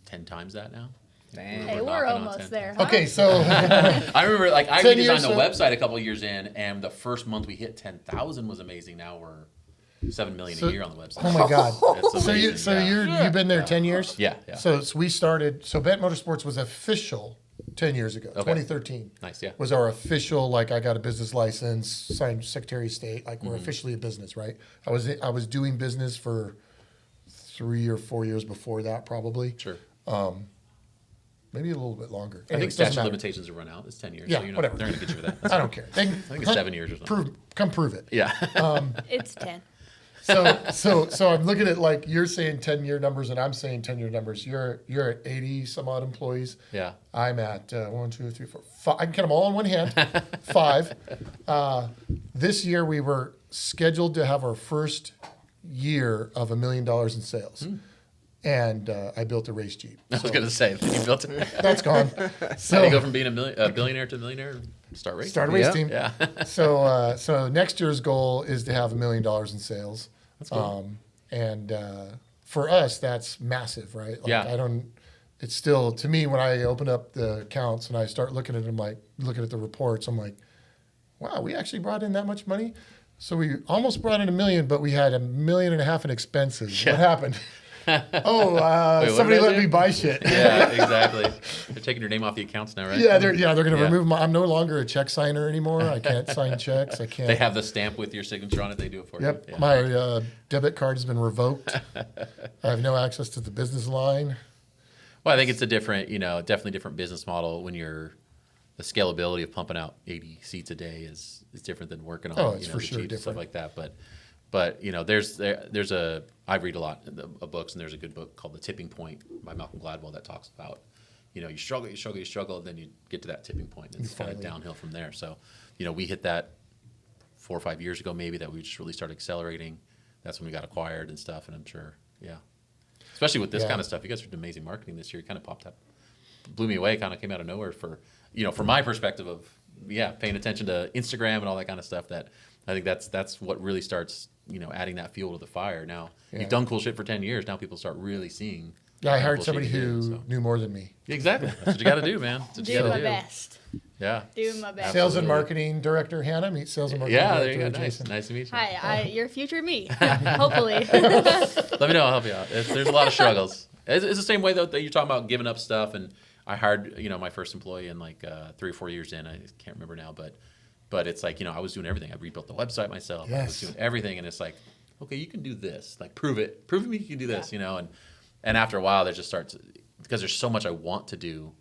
10 times that now. Dang. Hey, We're we're knocking on almost 10. there. Huh? Okay, so I remember, like, I 10 redesigned years, the so- website a couple of years in, and the first month we hit 10,000 was amazing. Now we're 7 million So- a year on the website. oh my god. It's amazing. yeah. You've been there 10 years? Yeah, yeah. So we started. So Bent Motorsports was official 10 years ago. 2013 Nice, yeah. was our official. Like I got a business license, signed Secretary of State. Like Mm-hmm. we're officially a business, right? I was doing business for 3 or 4 years before that, probably. Sure. Maybe a little bit longer. I think Anyways, doesn't statute of matter. limitations will run out. It's 10 years. Yeah, so whatever. They're going to get you for that. I don't care. I think it's 7 years or something. Come prove it. Yeah. It's 10. So I'm looking at like you're saying 10-year numbers and I'm saying 10-year numbers. You're at 80 some odd employees. Yeah. I'm at 1, 2, 3, 4, 5. I can count them all on one hand. 5. This year we were scheduled to have our first year of $1 million in sales, and I built a race Jeep. I was going to say, you built it. That's gone. How So do you go from being a billionaire to a millionaire? Start racing. start a race Yeah. team. Yeah. So next year's goal is to have $1 million in sales. That's cool. And for us, that's massive, right? Like, Yeah. It's still, to me, when I open up the accounts and I start looking at them, like looking at the reports, I'm like, wow, we actually brought in that much money? So we almost brought in $1 million, but we had $1.5 million in expenses. Yeah. What happened? Wait, somebody what did I let do? me buy shit. Yeah, exactly. They're taking your name off the accounts now, right? Yeah, they're going to Yeah. remove I'm no longer a check signer anymore. I can't sign checks. I can't. They have the stamp with your signature on it. They do it for Yep. you. Yeah. My debit card has been revoked. I have no access to the business line. Well, I think it's a different, definitely different business model when the scalability of pumping out 80 seats a day is different than working on, Oh, it's for the sure Jeeps and stuff different. like that. But I read a lot of books, and there's a good book called The Tipping Point by Malcolm Gladwell that talks about, you struggle, and then you get to that tipping point, and it's kind of finally- downhill from there. So, we hit that 4 or 5 years ago, maybe, that we just really started accelerating. That's when we got acquired and stuff, and I'm sure, yeah. Especially with this Yeah. kind of stuff. You guys are doing amazing marketing this year. You kind of popped up, blew me away, kind of came out of nowhere from my perspective of, paying attention to Instagram and all that kind of stuff. That I think that's what really starts, adding that fuel to the fire. Now, Yeah. you've done cool shit for 10 years. Now people start really seeing. Yeah, I how hired cool shit somebody you do, who so. knew more than me. Exactly. That's what you got to do, man. That's what you Do got my to do. best. Yeah. Do my best. Sales and Absolutely. marketing director Hannah, meet sales and marketing Yeah, there director you go. Nice. Jason. Nice to meet you. Hi, your future me. Hopefully. Let me know. I'll help you out. There's a lot of struggles. It's the same way, though, that you're talking about giving up stuff. And I hired, my first employee in like 3 or 4 years in. I can't remember now, but it's like, I was doing everything. I rebuilt the website myself. I was Yes. doing everything. And it's like, okay, you can do this. Like, prove it. Prove to me you can do this, And after a while, there just starts, because there's so much I want to do,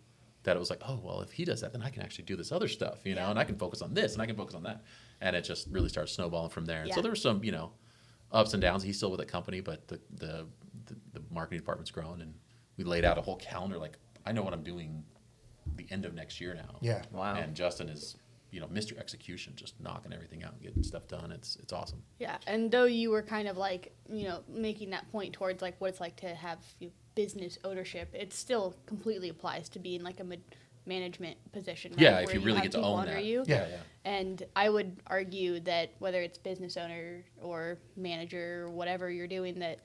that it was like, oh, well, if he does that, then I can actually do this other stuff, and I can focus on this and I can focus on that. And it just really starts snowballing from there. And Yeah. so there were some, ups and downs. He's still with the company, but the marketing department's grown, and we laid out a whole calendar. Like, I know what I'm doing the end of next year now. Yeah. Wow. And Justin is, Mr. Execution, just knocking everything out and getting stuff done. It's awesome. Yeah, and though you were kind of like, making that point towards like what it's like to have business ownership, it still completely applies to being like a management position. Right? Yeah, if where you really have get to people own under that. you. Yeah. And I would argue that whether it's business owner or manager or whatever you're doing, that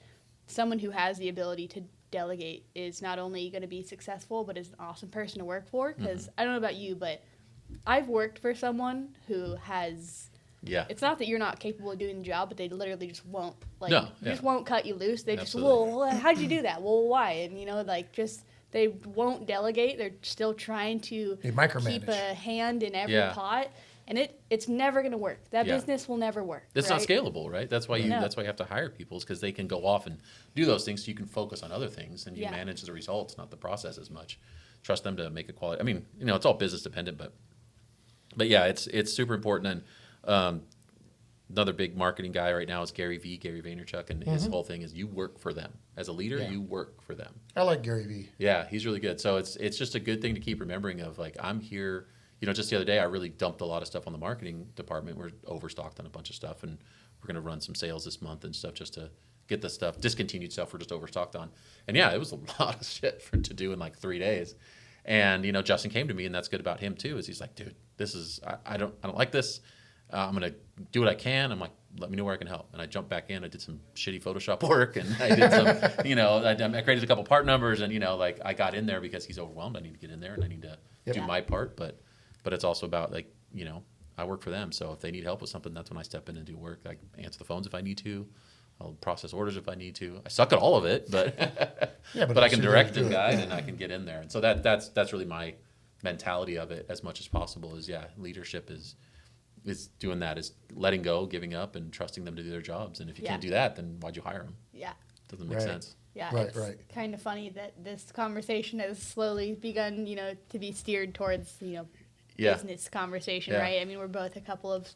someone who has the ability to delegate is not only going to be successful, but is an awesome person to work for. Because I don't know about you, but I've worked for someone who has Yeah. It's not that you're not capable of doing the job, but they literally just won't. Like, No, just yeah. won't cut you loose. They Absolutely. just, well, how'd you do that? Well, why? And, like, just, they won't delegate. They're still trying to They micromanage. keep a hand in every Yeah. pot. And it's never going to work. That Yeah. business will never work. It's right? not scalable, right? That's why No. that's why you have to hire people, is because they can go off and do those things, so you can focus on other things and you Yeah. manage the results, not the process as much. Trust them to make a quality. I mean, it's all business dependent, but yeah, it's super important. And another big marketing guy right now is Gary Vaynerchuk, and his whole thing is you work for them as a leader. Yeah. You work for them. I like Gary Vee. Yeah, he's really good. So it's just a good thing to keep remembering of, like, I'm here. Just the other day I really dumped a lot of stuff on the marketing department. We're overstocked on a bunch of stuff, and we're going to run some sales this month and stuff just to get the stuff, discontinued stuff we're just overstocked on. And yeah, it was a lot of shit to do in like 3 days. And Justin came to me, and that's good about him too, is he's like, dude, this is I don't like this. I'm gonna do what I can. I'm like, let me know where I can help. And I jumped back in. I did some shitty Photoshop work, and I did some, I created a couple part numbers, and like I got in there because he's overwhelmed. I need to get in there, and I need to do my part. But it's also about, like, I work for them. So if they need help with something, that's when I step in and do work. I answer the phones if I need to. I'll process orders if I need to. I suck at all of it, but Yeah, but I can you're direct there to and do it. guide, and I can get in there. And so that's really my mentality of it, as much as possible, is leadership is doing that, is letting go, giving up, and trusting them to do their jobs. And if you Yeah. can't do that, then why'd you hire them? Yeah. Doesn't make Right. sense. Yeah, Right, it's right. kind of funny that this conversation has slowly begun, to be steered towards, Yeah. business conversation, Yeah. right? I mean, we're both a couple of,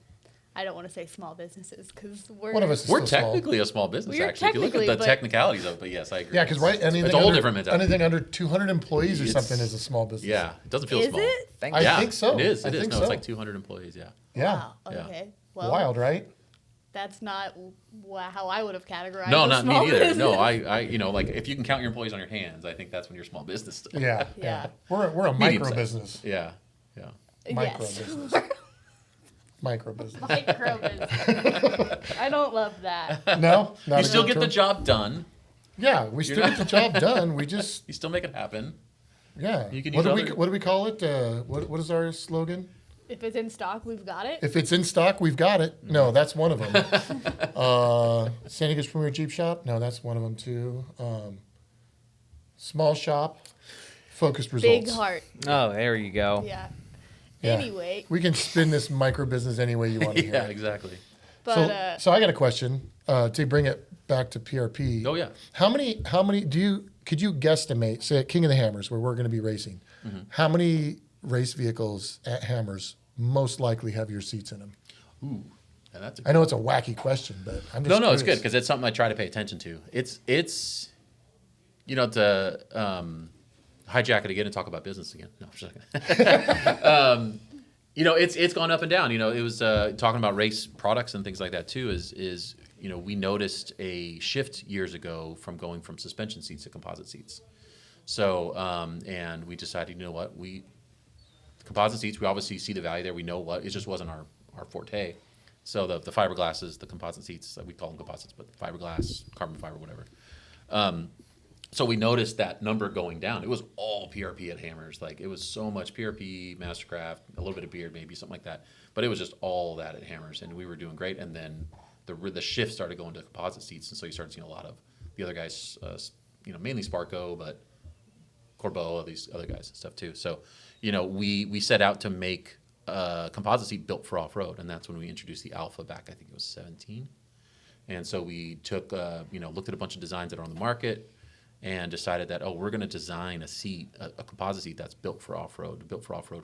I don't want to say small businesses, because One of us is We're still small. technically a small business, We are actually. If you look at technically, the but- technicalities of it, but yes, I agree. Yeah, because anything it's a whole under, different mentality. anything under 200 employees or It's- something is a small business. Yeah, it doesn't feel Is small. it? Thank I yeah, think so. It is. I It is. think No, so. it's like 200 employees. Yeah. Yeah. Wow. Yeah. Okay. Well, Wild, right? that's not how I would have categorized. No, a not me small either. business. No, I like, if you can count your employees on your hands, I think that's when you're small business. Still. Yeah. Yeah. We're a Medium micro size. business. Yeah. Yeah. Micro Yes. business. Micro business. Micro business. I don't love that. No, not You a still good get the term. job done. Yeah, we still get the job done. We just You still make it happen. yeah. You can what use do we other- what do we call it? What is our slogan? If it's in stock, we've got it. If it's in stock, we've got it. Mm-hmm. No, that's one of them. San Diego's Premier Jeep Shop. No, that's one of them too. Small shop, focused results. Big heart. Oh, there you go. Yeah. Yeah. Anyway, We can spin this micro business any way you want to hear Yeah, it. exactly. but So I got a question to bring it back to PRP. Oh, yeah. How many could you guesstimate, say at King of the Hammers, where we're going to be racing, Mm-hmm. how many race vehicles at Hammers most likely have your seats in them? Ooh, and that's a I know it's a wacky question, but I'm just No, it's good, curious. because it's something I try to pay attention to. It's to hijack it again and talk about business again. No, I'm just kidding. It's gone up and down. It was talking about race products and things like that too. Is we noticed a shift years ago from going from suspension seats to composite seats. So and we decided, composite seats, we obviously see the value there. We know what it just wasn't our forte. So the fiberglasses, the composite seats, we call them composites, but fiberglass, carbon fiber, whatever. So we noticed that number going down. It was all PRP at Hammers. Like, it was so much PRP, Mastercraft, a little bit of Beard, maybe something like that. But it was just all that at Hammers, and we were doing great. And then the shift started going to composite seats, and so you started seeing a lot of the other guys, mainly Sparco, but Corbeau, these other guys and stuff too. So, we set out to make a composite seat built for off-road, and that's when we introduced the Alpha back, I think it was 17. And so we took, looked at a bunch of designs that are on the market, and decided that, we're going to design a seat, a composite seat that's built for off-road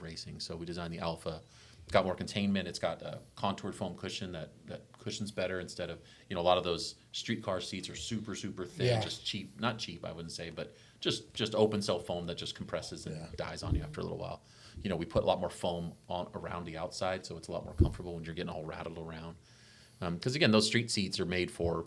racing. So we designed the Alpha. It's got more containment. It's got a contoured foam cushion that cushions better, instead of, a lot of those street car seats are super, super thin, Yeah. just cheap. Not cheap, I wouldn't say, but just open cell foam that just compresses and dies on you after a little while. We put a lot more foam around the outside, so it's a lot more comfortable when you're getting all rattled around. Because again, those street seats are made for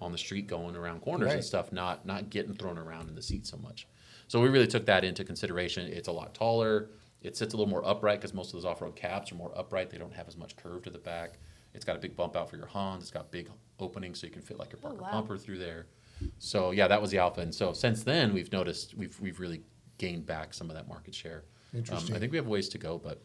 on the street going around corners and Right. stuff, not getting thrown around in the seat so much. So we really took that into consideration. It's a lot taller. It sits a little more upright, because most of those off-road cabs are more upright. They don't have as much curve to the back. It's got a big bump out for your Hans. It's got big openings, so you can fit like your Parker wow. pumper through there. So yeah, that was the Alpha. And so since then, we've noticed we've really gained back some of that market share. Interesting. I think we have ways to go, but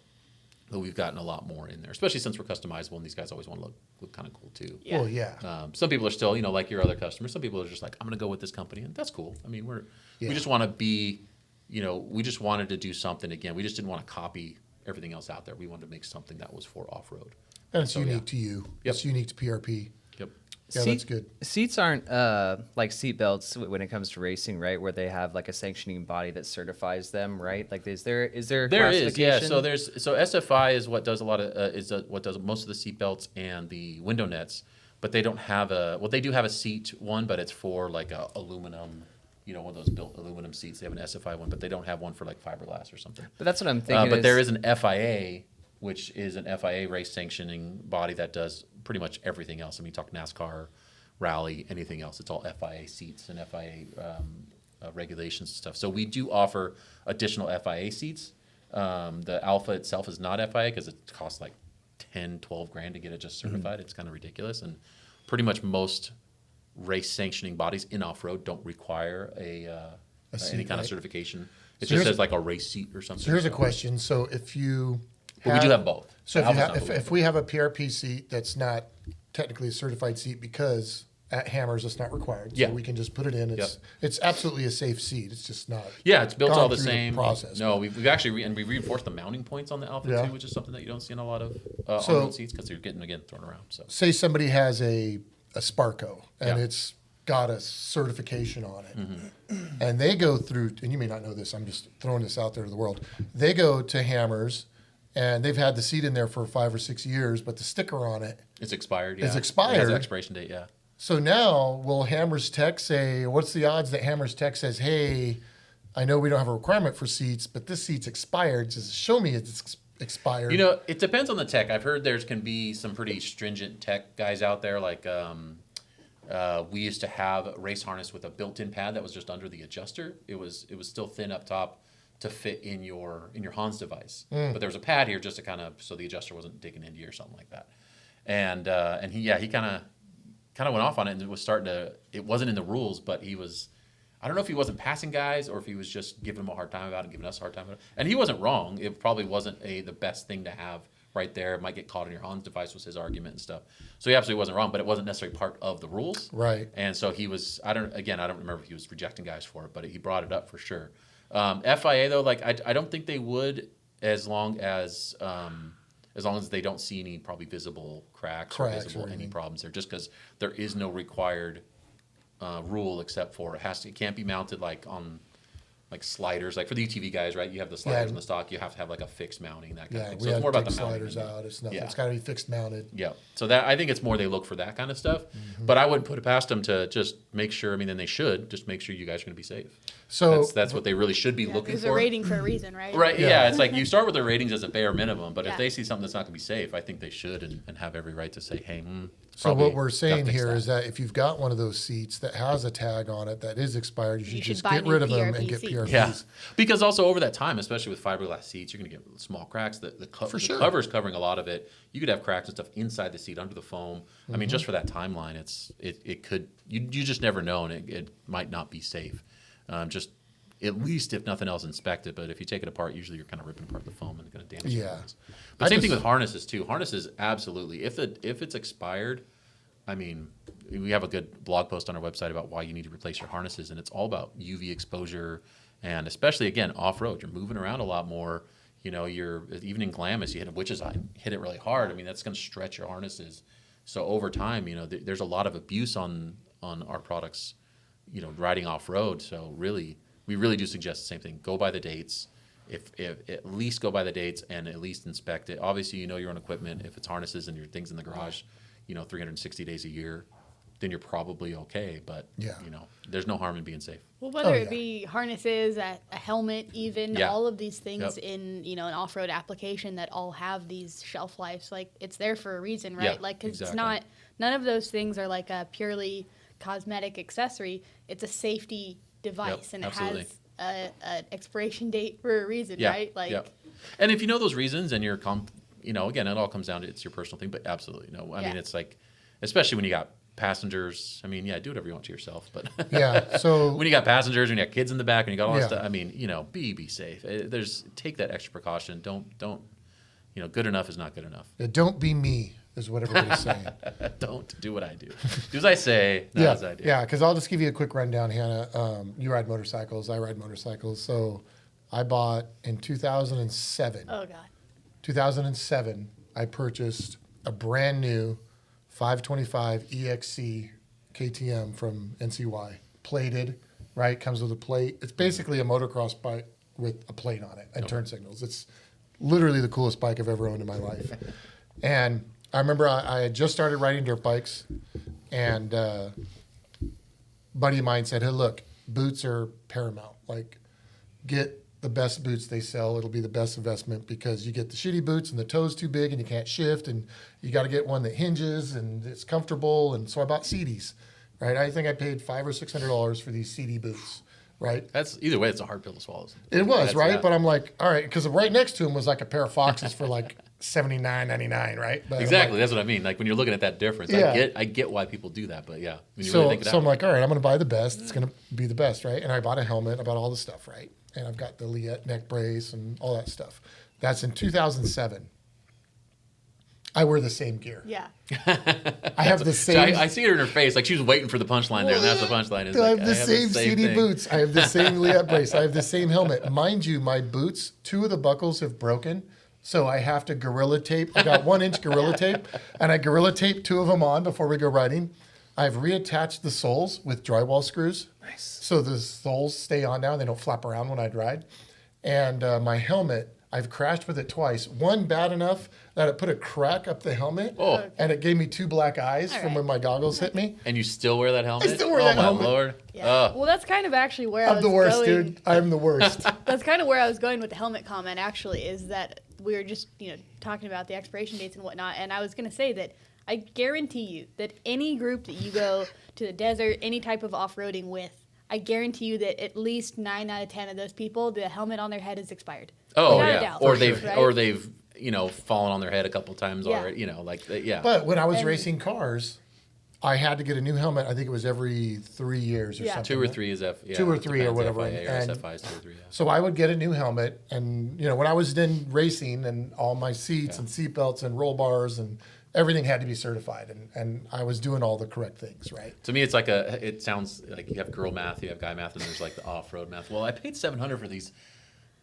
but we've gotten a lot more in there, especially since we're customizable and these guys always want to look kind of cool too. Yeah. Well, yeah. Some people are still, like your other customers, some people are just like, I'm going to go with this company, and that's cool. I mean, we just want to be, we just wanted to do something again. We just didn't want to copy everything else out there. We wanted to make something that was for off-road. And it's So, unique yeah. to you. Yep. It's unique to PRP. Yep. Yeah, that's good. Seats aren't like seat belts when it comes to racing, right? Where they have like a sanctioning body that certifies them, right? Like, is there a There is, yeah. classification? So SFI is what does a lot of what does most of the seat belts and the window nets, but they don't have they do have a seat one, but it's for like a aluminum, one of those built aluminum seats. They have an SFI one, but they don't have one for like fiberglass or something. But that's what I'm thinking. But there is an FIA, which is an FIA race sanctioning body that does pretty much everything else. I mean, talk NASCAR, rally, anything else. It's all FIA seats and FIA regulations and stuff. So we do offer additional FIA seats. The Alpha itself is not FIA because it costs like 10, 12 grand to get it just certified. It's kind of ridiculous. And pretty much most race sanctioning bodies in off-road don't require seat, any kind right? of certification. It So just here's says like a race seat or something. So here's a question. So if you But we do have both. So The if, you Alpha's have, not if we have a PRP seat that's not technically a certified seat because at Hammers it's not required, so Yeah. we can just put it in. It's absolutely a safe seat. It's just not. Yeah, it's built gone all the through same process. No, we've actually and we reinforced the mounting points on the Alpha Yeah. too, which is something that you don't see in a lot of So- on-road seats because they're getting again thrown around. So Say somebody has a Sparco and Yeah. it's got a certification on it, Mm-hmm. and they go through. And you may not know this. I'm just throwing this out there to the world. They go to Hammers, and they've had the seat in there for 5 or 6 years, but the sticker on it. it's expired. It's Yeah. expired. It has an expiration date. Yeah. So now, will Hammers Tech say, what's the odds that Hammers Tech says, hey, I know we don't have a requirement for seats, but this seat's expired. Just show me it's expired. It depends on the tech. I've heard there can be some pretty stringent tech guys out there. Like we used to have a race harness with a built-in pad that was just under the adjuster. It was still thin up top to fit in your Hans device, but there was a pad here just to kind of so the adjuster wasn't digging into you or something like that. And he kind of went off on it and was starting to. It wasn't in the rules, but he was. I don't know if he wasn't passing guys or if he was just giving them a hard time about it and giving us a hard time about it. And he wasn't wrong. It probably wasn't the best thing to have right there. It might get caught in your Hans device was his argument and stuff. So he absolutely wasn't wrong, but it wasn't necessarily part of the rules. Right. And so he was, I don't remember if he was rejecting guys for it, but he brought it up for sure. FIA though, like I don't think they would as long as they don't see any probably visible cracks or visible any anything. problems there, just because there is no required rule except for it can't be mounted like on like sliders, like for the UTV guys, right? You have the sliders Yeah. in the stock. You have to have like a fixed mounting, that kind of Yeah, thing. we So it's had more about big the mounting. sliders out. It's nothing. Yeah. It's got to be fixed mounted. Yeah. So that I think it's more they look for that kind of stuff. But I wouldn't put it past them to just make sure. I mean, then they should just make sure you guys are going to be safe. So That's what they really should be Yeah, looking there's for. a rating for a reason, right? Right. Yeah. Yeah. It's like you start with the ratings as a bare minimum, but Yeah. if they see something that's not going to be safe, I think they should and have every right to say, hey. So what we're saying gotta fix here is that if you've got one of those seats that has a tag on it that is expired, you should should just buy get new rid of them PRP and get seats. PRPs. Yeah, because also over that time, especially with fiberglass seats, you're going to get small cracks. The For sure. cover's covering a lot of it. You could have cracks and stuff inside the seat under the foam. I Mm-hmm. mean, just for that timeline, it could you just never know, and it might not be safe. Just at least if nothing else, inspect it. But if you take it apart, usually you're kind of ripping apart the foam and going to damage. Yeah. Things. But I same thing just- with harnesses too. Harnesses absolutely. If it's expired, I mean, we have a good blog post on our website about why you need to replace your harnesses, and it's all about UV exposure, and especially again off road, you're moving around a lot more. You're even in Glamis, you hit a witch's eye, hit it really hard. I mean, that's going to stretch your harnesses. So over time, there's a lot of abuse on our products, riding off road. So really, we really do suggest the same thing. Go by the dates. If at least go by the dates and at least inspect it. Obviously, your own equipment. If it's harnesses and your things in the garage, 360 days a year, then you're probably okay. But Yeah. there's no harm in being safe. Well, whether Oh, it yeah. be harnesses, a helmet, even Yeah. all of these things Yep. in an off-road application that all have these shelf lives, like it's there for a reason, right? Yeah, Like 'cause exactly. it's not none of those things are like a purely cosmetic accessory. It's a safety device, and it absolutely. has an expiration date for a reason, Yeah. right? Like, Yep. And if you know those reasons and you're again, it all comes down to it's your personal thing, but absolutely no. I mean, Yeah. it's like, especially when you got passengers. I mean, yeah, do whatever you want to yourself, but Yeah. So when you got passengers, when you got kids in the back, when you got all Yeah. that stuff, I mean, be safe. Take that extra precaution. Don't good enough is not good enough. Yeah, don't be me is what everybody's saying. Don't do what I do. Do as I say, not as I do. Yeah, because I'll just give you a quick rundown, Hannah. You ride motorcycles, I ride motorcycles. So I bought in 2007. Oh God. 2007, I purchased a brand new 525 EXC KTM from NCY. Plated, right? Comes with a plate. It's basically a motocross bike with a plate on it and turn signals. It's literally the coolest bike I've ever owned in my life. And I remember I had just started riding dirt bikes, and a buddy of mine said, hey, look, boots are paramount. Like, get the best boots they sell. It'll be the best investment because you get the shitty boots and the toe's too big and you can't shift, and you got to get one that hinges and it's comfortable. And so I bought CDs, right? I think I paid $500 or $600 for these CD boots, right? That's either way. It's a hard pill to swallow. It was, That's- right? yeah. But I'm like, all right, because right next to him was like a pair of Foxes for like $79.99, right? But I'm Exactly. like- That's what I mean. Like when you're looking at that difference, Yeah. I get why people do that. But yeah, when you So, really think it so out. I'm like, all right, I'm going to buy the best. It's going to be the best, right? And I bought a helmet. I bought all the stuff, right? And I've got the Liette neck brace and all that stuff. That's in 2007. I wear the same gear. Yeah. I have the So same. I see her in her face, like she was waiting for the punchline there, and that's the punchline. Is I like, have the same CD thing. boots. I have the same Liette brace. I have the same helmet. Mind you, my boots, 2 of the buckles have broken. So I have to Gorilla Tape. I got 1-inch Gorilla Tape, and I Gorilla Tape 2 of them on before we go riding. I've reattached the soles with drywall screws. Nice. So the soles stay on now and they don't flap around when I'd ride. And my helmet, I've crashed with it twice. One bad enough that it put a crack up the helmet, Oh. and it gave me 2 black eyes All from right. when my goggles hit me. And you still wear that helmet? still wear oh that my helmet. Lord. Yeah. Oh. Well, that's kind of actually where I I'm was the worst, going. dude. I'm the worst. That's kind of where I was going with the helmet comment. Actually, is that we were just talking about the expiration dates and whatnot, and I was going to say that I guarantee you that any group that you go to the desert, any type of off-roading with, I guarantee you that at least 9 out of 10 of those people, the helmet on their head is expired. Oh Without a yeah. doubt, Or for they've sure, right? or they've fallen on their head a couple times Yeah. already. Yeah. But when I was And- racing cars, I had to get a new helmet. I think it was every 3 years or Yeah. something. 2 or 3 is F. Yeah, 2 or it 3 or depends, whatever, FIA or and- SFI is 2 or 3. Yeah. So I would get a new helmet, and when I was then racing, and all my seats Yeah. and seat belts and roll bars and everything had to be certified, and I was doing all the correct things, right? To me, it sounds like you have girl math, you have guy math, and there's like the off-road math. Well, I paid $700 for these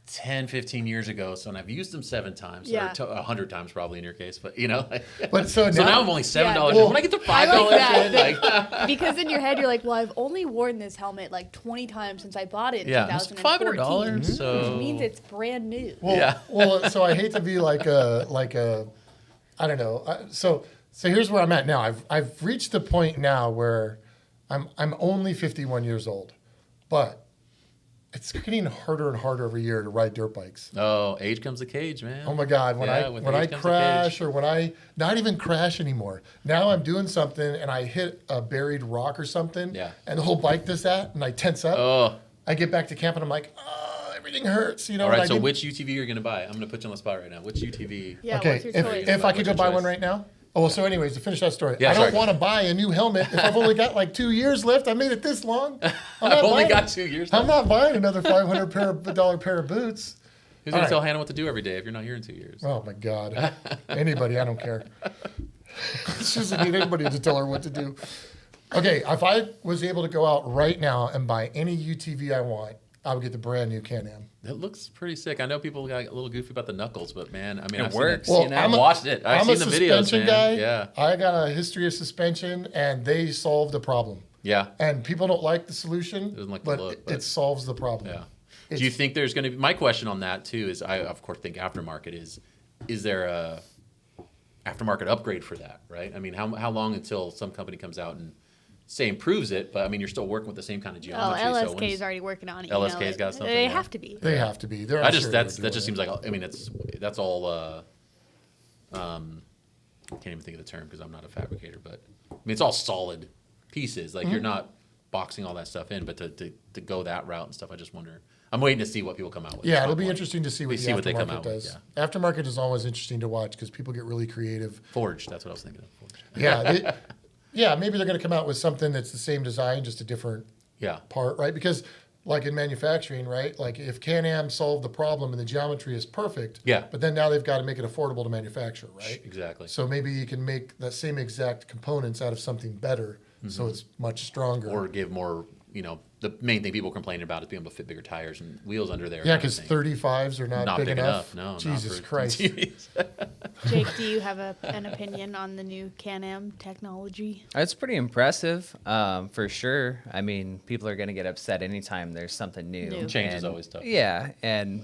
10, 15 years ago, so and I've used them 7 times, Yeah. or 100 times probably in your case, but But so so now now I'm only $7. Yeah. Well, when I get to $5, I like that. in, like, Because in your head, you're like, well, I've only worn this helmet like 20 times since I bought it in yeah, it's 2014. $500. So Which means it's brand new. Well, Yeah. well, so I hate to be like a, I don't know. So here's where I'm at now. I've reached the point now where I'm only 51 years old, but it's getting harder and harder every year to ride dirt bikes. oh, age comes the cage, man. Oh my God! When Yeah, with I age comes the crash, cage. or when I not even crash anymore. Now I'm doing something and I hit a buried rock or something. Yeah. And the whole bike does that, and I tense up. Oh, I get back to camp and I'm like, oh, everything hurts. all and right. I So didn't- which UTV are you gonna buy? I'm gonna put you on the spot right now. Which UTV? Yeah, Okay, what's your if, choice? if I could What's go your buy choice? one right now. Oh, well, so anyways, to finish that story, Yeah, I don't sorry. want to buy a new helmet if I've only got like 2 years left. I made it this long. I've only got 2 years. I'm not buying another $500 pair of boots. Who's All gonna right. tell Hannah what to do every day if you're not here in 2 years? Oh my God. Anybody, I don't care. She doesn't need anybody to tell her what to do. Okay, if I was able to go out right now and buy any UTV I want, I would get the brand new Can-Am. It looks pretty sick. I know people got a little goofy about the knuckles, but man, I mean, It I've works. Seen Well, it. you know? I've watched it. I've I'm seen a the videos, suspension man. guy. Yeah, I got a history of suspension, and they solved the problem. yeah, And people don't like the solution, Doesn't like the but look, it, but- it solves the problem. yeah. It's- Do you think there's going to be? My question on that too is, I of course think aftermarket is there a aftermarket upgrade for that? Right. I mean, how long until some company comes out and say improves it? But I mean, you're still working with the same kind of Oh, geometry. LSK so is when's- already working on it. LSK's got something, They yeah. have to be. They have to be. They're I not just sure that they're just doing seems like, I mean, that's all. I can't even think of the term because I'm not a fabricator, but I mean, it's all solid pieces. Like you're not boxing all that stuff in, but to go that route and stuff, I just wonder. I'm waiting to see what people come out with. Yeah, That's it'll my be point. interesting to see what We the see what they come aftermarket out with, does. Aftermarket is always interesting to watch because people get really creative. Forged. That's what I was thinking of. Forged. Yeah, yeah. Maybe they're going to come out with something that's the same design, just a different Yeah. part, right? Because like in manufacturing, right? Like if Can-Am solved the problem and the geometry is perfect, Yeah. but then now they've got to make it affordable to manufacture, right? Exactly. So maybe you can make the same exact components out of something better, so it's much stronger. Or give more, the main thing people complain about is being able to fit bigger tires and wheels under there. Yeah, kind of because thing. 35s are not, big enough. No, Jesus not for Christ. TVs. Jake, do you have an opinion on the new Can-Am technology? It's pretty impressive, for sure. I mean, people are going to get upset anytime there's something new. New. Change is And- always tough. Yeah,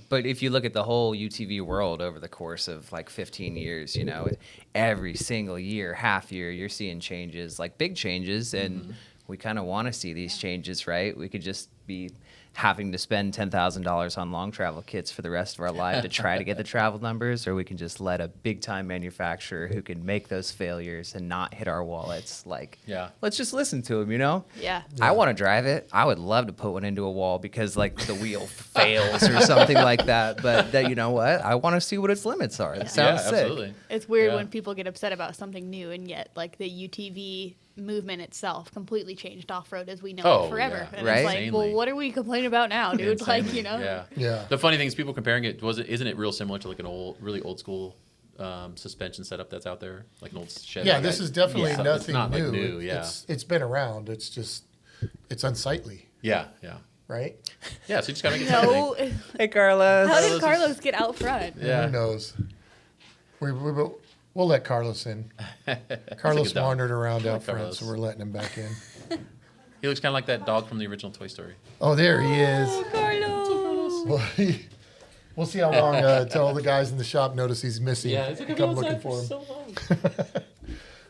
but if you look at the whole UTV world over the course of like 15 years, every single year, half year, you're seeing changes, like big changes, and we kind of want to see these changes, right? We could just be having to spend $10,000 on long travel kits for the rest of our life to try to get the travel numbers, or we can just let a big time manufacturer who can make those failures and not hit our wallets, let's just listen to them, Yeah. I want to drive it. I would love to put one into a wall because like the wheel fails or something like that. But you know what? I want to see what its limits are. It sounds sick. Absolutely. It's weird Yeah. when people get upset about something new, and yet like the UTV movement itself completely changed off-road as we know Oh, it forever. yeah. And Right? it's like, well, Insanely. what are we complaining about now, dude? Like, Insanely, Yeah. Yeah. The funny thing is, people comparing it isn't it real similar to like an really old school suspension setup that's out there, like an old Chevy? Yeah, this is definitely Yeah. It's nothing not, like, new. new, yeah. It's been around. It's just, it's unsightly, Yeah. right? Yeah. So you just gotta make it something. no. Hey, Carlos. How did Carlos get out front? Yeah. Who knows? We'll let Carlos in. Carlos good dog. wandered around I out like front, Carlos. so we're letting him back in. He looks kind of like that dog from the original Toy Story. Oh, there he is. Oh, Carlos. Well, we'll see how long till all the guys in the shop notice he's missing. Come looking for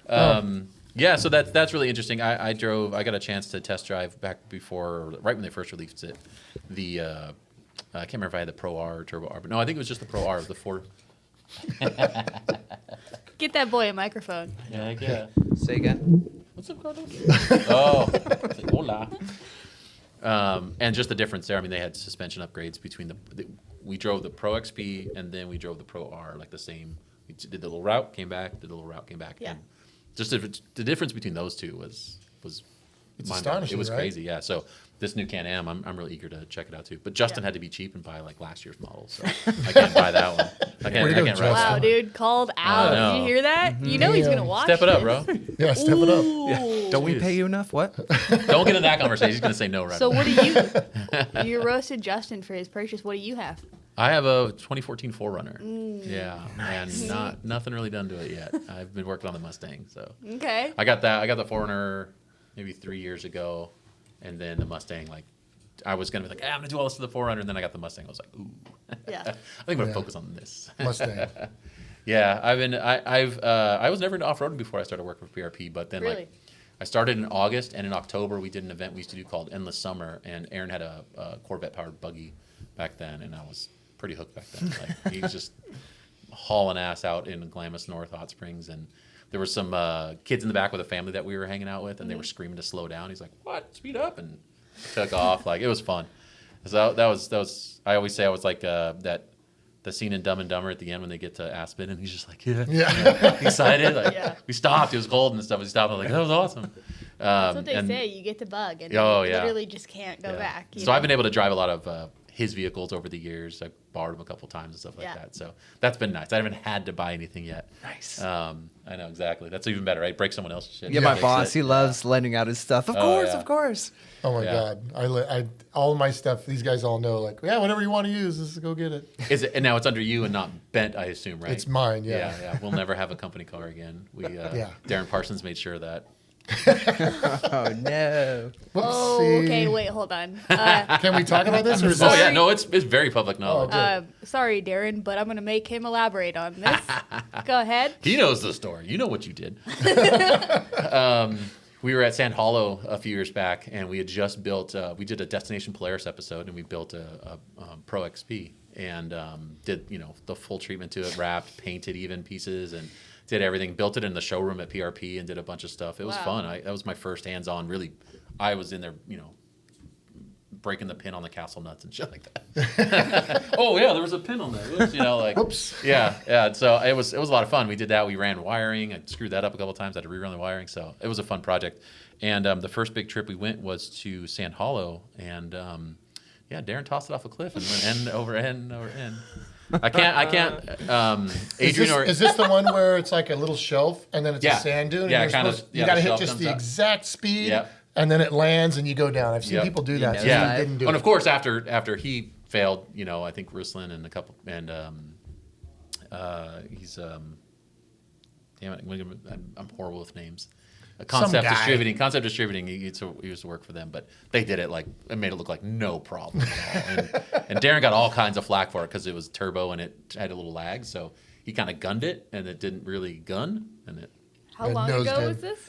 him. Yeah, so that's really interesting. I got a chance to test drive back right when they first released it. I can't remember if I had the Pro R or Turbo R, but no, I think it was just the Pro R, the 4. Get that boy a microphone. Yeah. Say again. What's up, Carlos? Oh, hola. And just the difference there. I mean, they had suspension upgrades between we drove the Pro XP and then we drove the Pro R, like the same. We did the little route, came back, did the little route, came back. Yeah. And just the difference between those two was It's mind-blowing. astonishing, It was right? crazy, yeah. So this new Can-Am, I'm really eager to check it out too. But Justin had to be cheap and buy like last year's model, so I can't buy that one. I can't Way to go, ride Justin. Wow, that. dude, called out. know. Did you hear that? You know he's Damn. gonna watch. Step it up, this. bro. Yeah, step it up. Ooh. Don't we Jeez. pay you enough? What? Don't get in that conversation. He's gonna say no right So away. what do you? You roasted Justin for his purchase. What do you have? I have a 2014 4Runner. Yeah, and nothing really done to it yet. I've been working on the Mustang, so Okay. I got that. I got the 4Runner maybe 3 years ago, and then the Mustang. Like, I was gonna be like, I'm gonna do all this to the 4Runner, and then I got the Mustang. I was like, ooh. Yeah. I think I'm gonna Yeah. focus on this. Mustang. Yeah, I was never into off-roading before I started working for PRP, but then Really? like I started in August, and in October we did an event we used to do called Endless Summer, and Aaron had a Corvette powered buggy back then, and I was pretty hooked back then. Like, he was just hauling ass out in Glamis North Hot Springs, and there were some kids in the back with a family that we were hanging out with, and they were screaming to slow down. He's like, "What? Speed up!" and took off. Like, it was fun. So that was. I always say I was like the scene in Dumb and Dumber at the end when they get to Aspen, and he's just like, Yeah. excited. Like, Yeah. we stopped. It was cold and stuff. We stopped. I was like, that was awesome. That's what they say. You get the bug, and Oh, you yeah. literally just can't go Yeah. back. you So I've know? been able to drive a lot of his vehicles over the years. I borrowed them a couple times and stuff like Yeah. that. So that's been nice. I haven't had to buy anything yet. Nice. I know, exactly. That's even better, right? Break someone else's shit. Yeah, my Fix boss, it. he loves lending out his stuff. Of Oh, course, yeah. of course. Oh my Yeah. God. All my stuff, these guys all know, like, yeah, whatever you want to use, just go get it. Is it, and now it's under you and not bent, I assume, right? It's mine, yeah. Yeah. We'll never have a company car again. Yeah. Darren Parsons made sure of that. Oh, no. Oh, Whoopsie. okay. Wait, hold on. Can we talk about this? Or is Oh this yeah, no, it's very public knowledge. good. Sorry, Darren, but I'm gonna make him elaborate on this. Go ahead. He knows the story. You know what you did. We were at Sand Hollow a few years back, and we had just built. We did a Destination Polaris episode, and we built a Pro XP, and did the full treatment to it, wrapped, painted even pieces, and did everything. Built it in the showroom at PRP, and did a bunch of stuff. It was Wow. fun. That was my first hands-on. Really, I was in there, breaking the pin on the castle nuts and shit like that. Oh yeah, there was a pin on there. Whoops, like Whoops. yeah. So it was a lot of fun. We did that. We ran wiring. I screwed that up a couple of times. I had to rerun the wiring. So it was a fun project. And the first big trip we went was to Sand Hollow, and Yeah, Darren tossed it off a cliff and went end over end over end. I can't. Adrian Is this the one where it's like a little shelf and then it's Yeah. a sand dune? Yeah, and kinda- you yeah, got to the hit shelf just comes the up. exact speed, Yep. and then it lands and you go down. I've seen Yep. people do You that. know So Yeah, he didn't do and it. of course after he failed, I think Ruslan and a couple and he's damn it, I'm horrible with names. Concept guy. Distributing. He used to work for them, but they did it it made it look like no problem at all. And Darren got all kinds of flack for it because it was turbo and it had a little lag, so he kind of gunned it and it didn't really gun and it. How The long nose ago did. was this?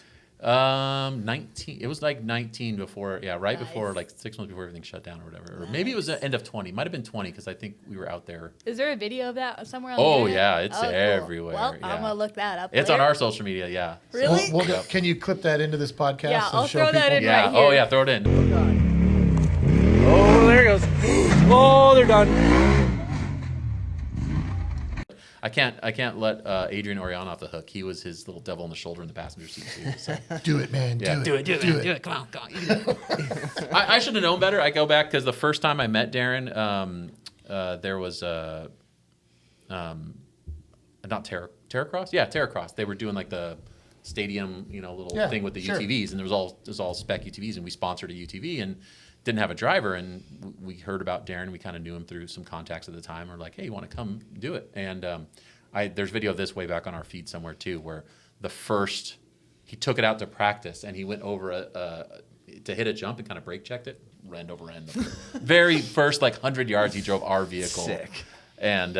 19. It was like 19 before, right before, Nice. like 6 months before everything shut down or whatever. Or maybe it was the end of 20. Might have been 20 because I think we were out there. Is there a video of that somewhere on Oh, the internet? yeah, it's cool. everywhere, Well, yeah. I'm gonna look that up. It's on later. our social media, yeah. So- Really? We'll can you clip that into this podcast? Yeah, and I'll show throw that people? in. yeah. right Oh here. yeah, throw it in. Oh, there it goes. Oh, they're done. I can't let Adrian Oriana off the hook. He was his little devil on the shoulder in the passenger seat too. So. Do it, man. Yeah. Do it. Do it. Come on. I should have known better. I go back because the first time I met Darren, there was not Terracross. Yeah, Terracross. They were doing like the stadium, little Yeah, thing with the sure. UTVs, and there was all spec UTVs, and we sponsored a UTV and didn't have a driver, and we heard about Darren. We kind of knew him through some contacts at the time. We're like, hey, you want to come do it? And there's video of this way back on our feed somewhere too, where he took it out to practice, and he went over to hit a jump and kind of brake checked it, end over end. The very first 100 yards, he drove our vehicle. Sick. And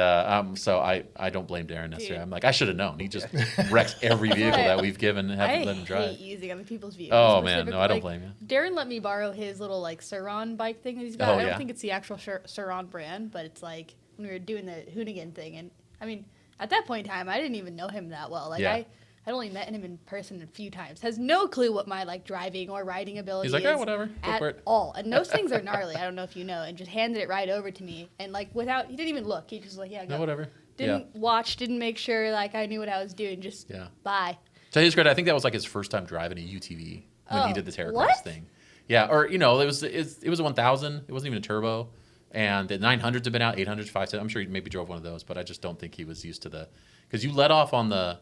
so I don't blame Darren necessarily. Dude. I'm like, I should have known. He just wrecks every vehicle that we've given and haven't let him drive. hate using other people's vehicles. Oh, man. No, I don't specifically. blame you. Darren let me borrow his little Saran bike thing that he's got. Oh, I don't yeah. think it's the actual Saran brand, but it's like when we were doing the Hoonigan thing. And I mean, at that point in time, I didn't even know him that well. Like Yeah. I'd only met him in person a few times. Has no clue what my driving or riding ability He's like, is. "Oh, whatever. Go At for it." all. And those things are gnarly. I don't know if you know. And just handed it right over to me. And he didn't even look. He just yeah, go. No, whatever. Didn't watch, didn't make sure I knew what I was doing. Just Yeah. bye. To his credit, I think that was his first time driving a UTV when he Oh, did the Terracross what? thing. Yeah, or it was a 1000. It wasn't even a turbo, and the 900s have been out, 800s, 510. I'm sure he maybe drove one of those, but I just don't think he was used to because you let off on the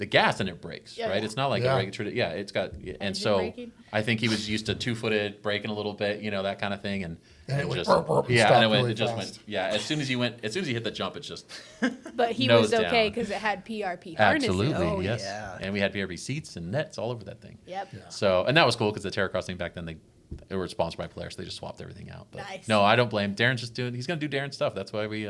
gas and it breaks, Yeah, right? yeah. It's not like Yeah. a regular. Yeah, it's got and Engine so braking? I think he was used to 2-footed braking a little bit, that kind of thing, and it went just burp, burp, and yeah, stopped and really it just fast. went As soon as he hit the jump, it just But he Nose was okay down. because it had PRP harnesses. absolutely Oh, yes, yeah. and we had PRP seats and nets all over that thing. Yep. So, and that was cool because the Terracross thing back then, they were sponsored by Polaris. They just swapped everything out. But Nice. no, I don't blame Darren's he's going to do Darren stuff. That's why we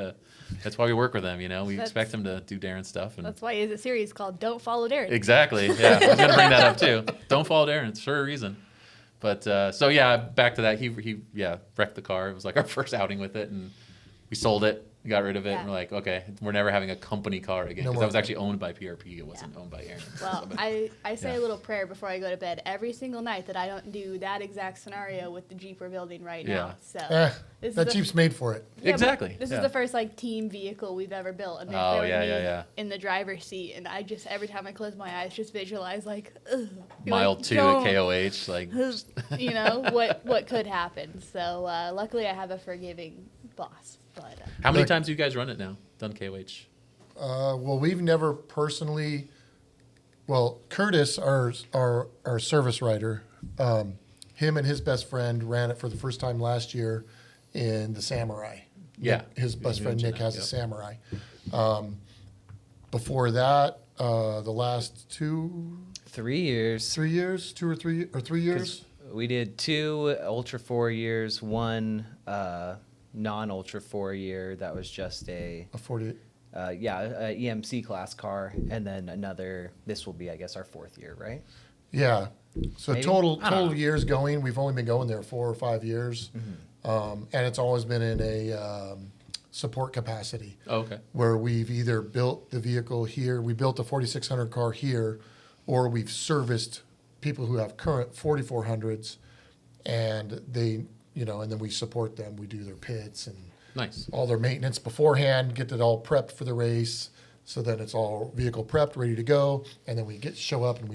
work with him. We That's- expect him to do Darren stuff. And That's why he has a series called "Don't Follow Darren." exactly. Yeah. I was going to bring that up too. Don't follow Darren. It's for a reason. But so yeah, back to that. He wrecked the car. It was our first outing with it, and we sold it. We got rid of it. Yeah. And we're like, okay, we're never having a company car again No because more. that was actually owned by PRP. It wasn't owned by Aaron. Well, I say Yeah. a little prayer before I go to bed every single night that I don't do that exact scenario with the Jeep we're building right now. Yeah. So this That is the- Jeep's made for it. yeah, but Exactly, This yeah. is the first team vehicle we've ever built, and they Oh, put yeah, me yeah. in the driver's seat, and I just every time I close my eyes, just visualize ugh. Be Mile like, 2 "Don't." at KOH. Like, what could happen. So luckily, I have a forgiving boss. But how many Look- times do you guys run it now? Done KOH? Well, we've never personally. Well, Curtis, our service writer, him and his best friend ran it for the first time last year in the Samurai. Yeah. His best You friend Nick mentioned has that, a Samurai. Before that, the last 3 years. 3 years, 3 years. We did 2 Ultra 4 years, 1 non-Ultra 4 year that was just a A 48. EMC class car, and then another. This will be, I guess, our 4th year, right? Yeah. So Maybe? total I don't know. years going, we've only been going there 4 or 5 years, Mm-hmm. and it's always been in a support capacity. Oh, okay. Where we've either built the vehicle here, we built a 4600 car here, or we've serviced people who have current 4400s, and they, and then we support them. We do their pits and Nice. all their maintenance beforehand, get it all prepped for the race. So then it's all vehicle prepped, ready to go, and then we show up and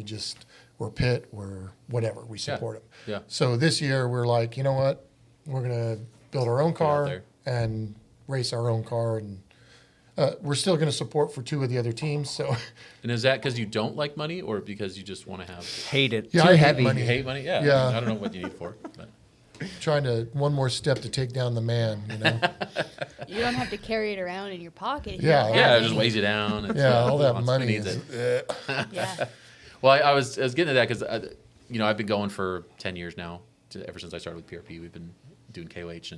we're pit, we're whatever, we support them. Yeah. So this year we're like, you know what, we're gonna build our own out car there. and race our own car. And we're still going to support for 2 of the other teams. So And is that because you don't like money or because you just want to have Hate it. Yeah, Too I hate heavy. money. you hate money? Yeah. Yeah. I don't know what you need for. But. trying to one more step to take down the man, you know. You don't have to carry it around in your pocket. if you Yeah. don't Yeah, have it just any. weighs you down. It's, Yeah, all that wants- money needs is. it. Yeah. Well, I was getting to that because I've been going for 10 years now. Ever since I started with PRP, we've been doing KOH,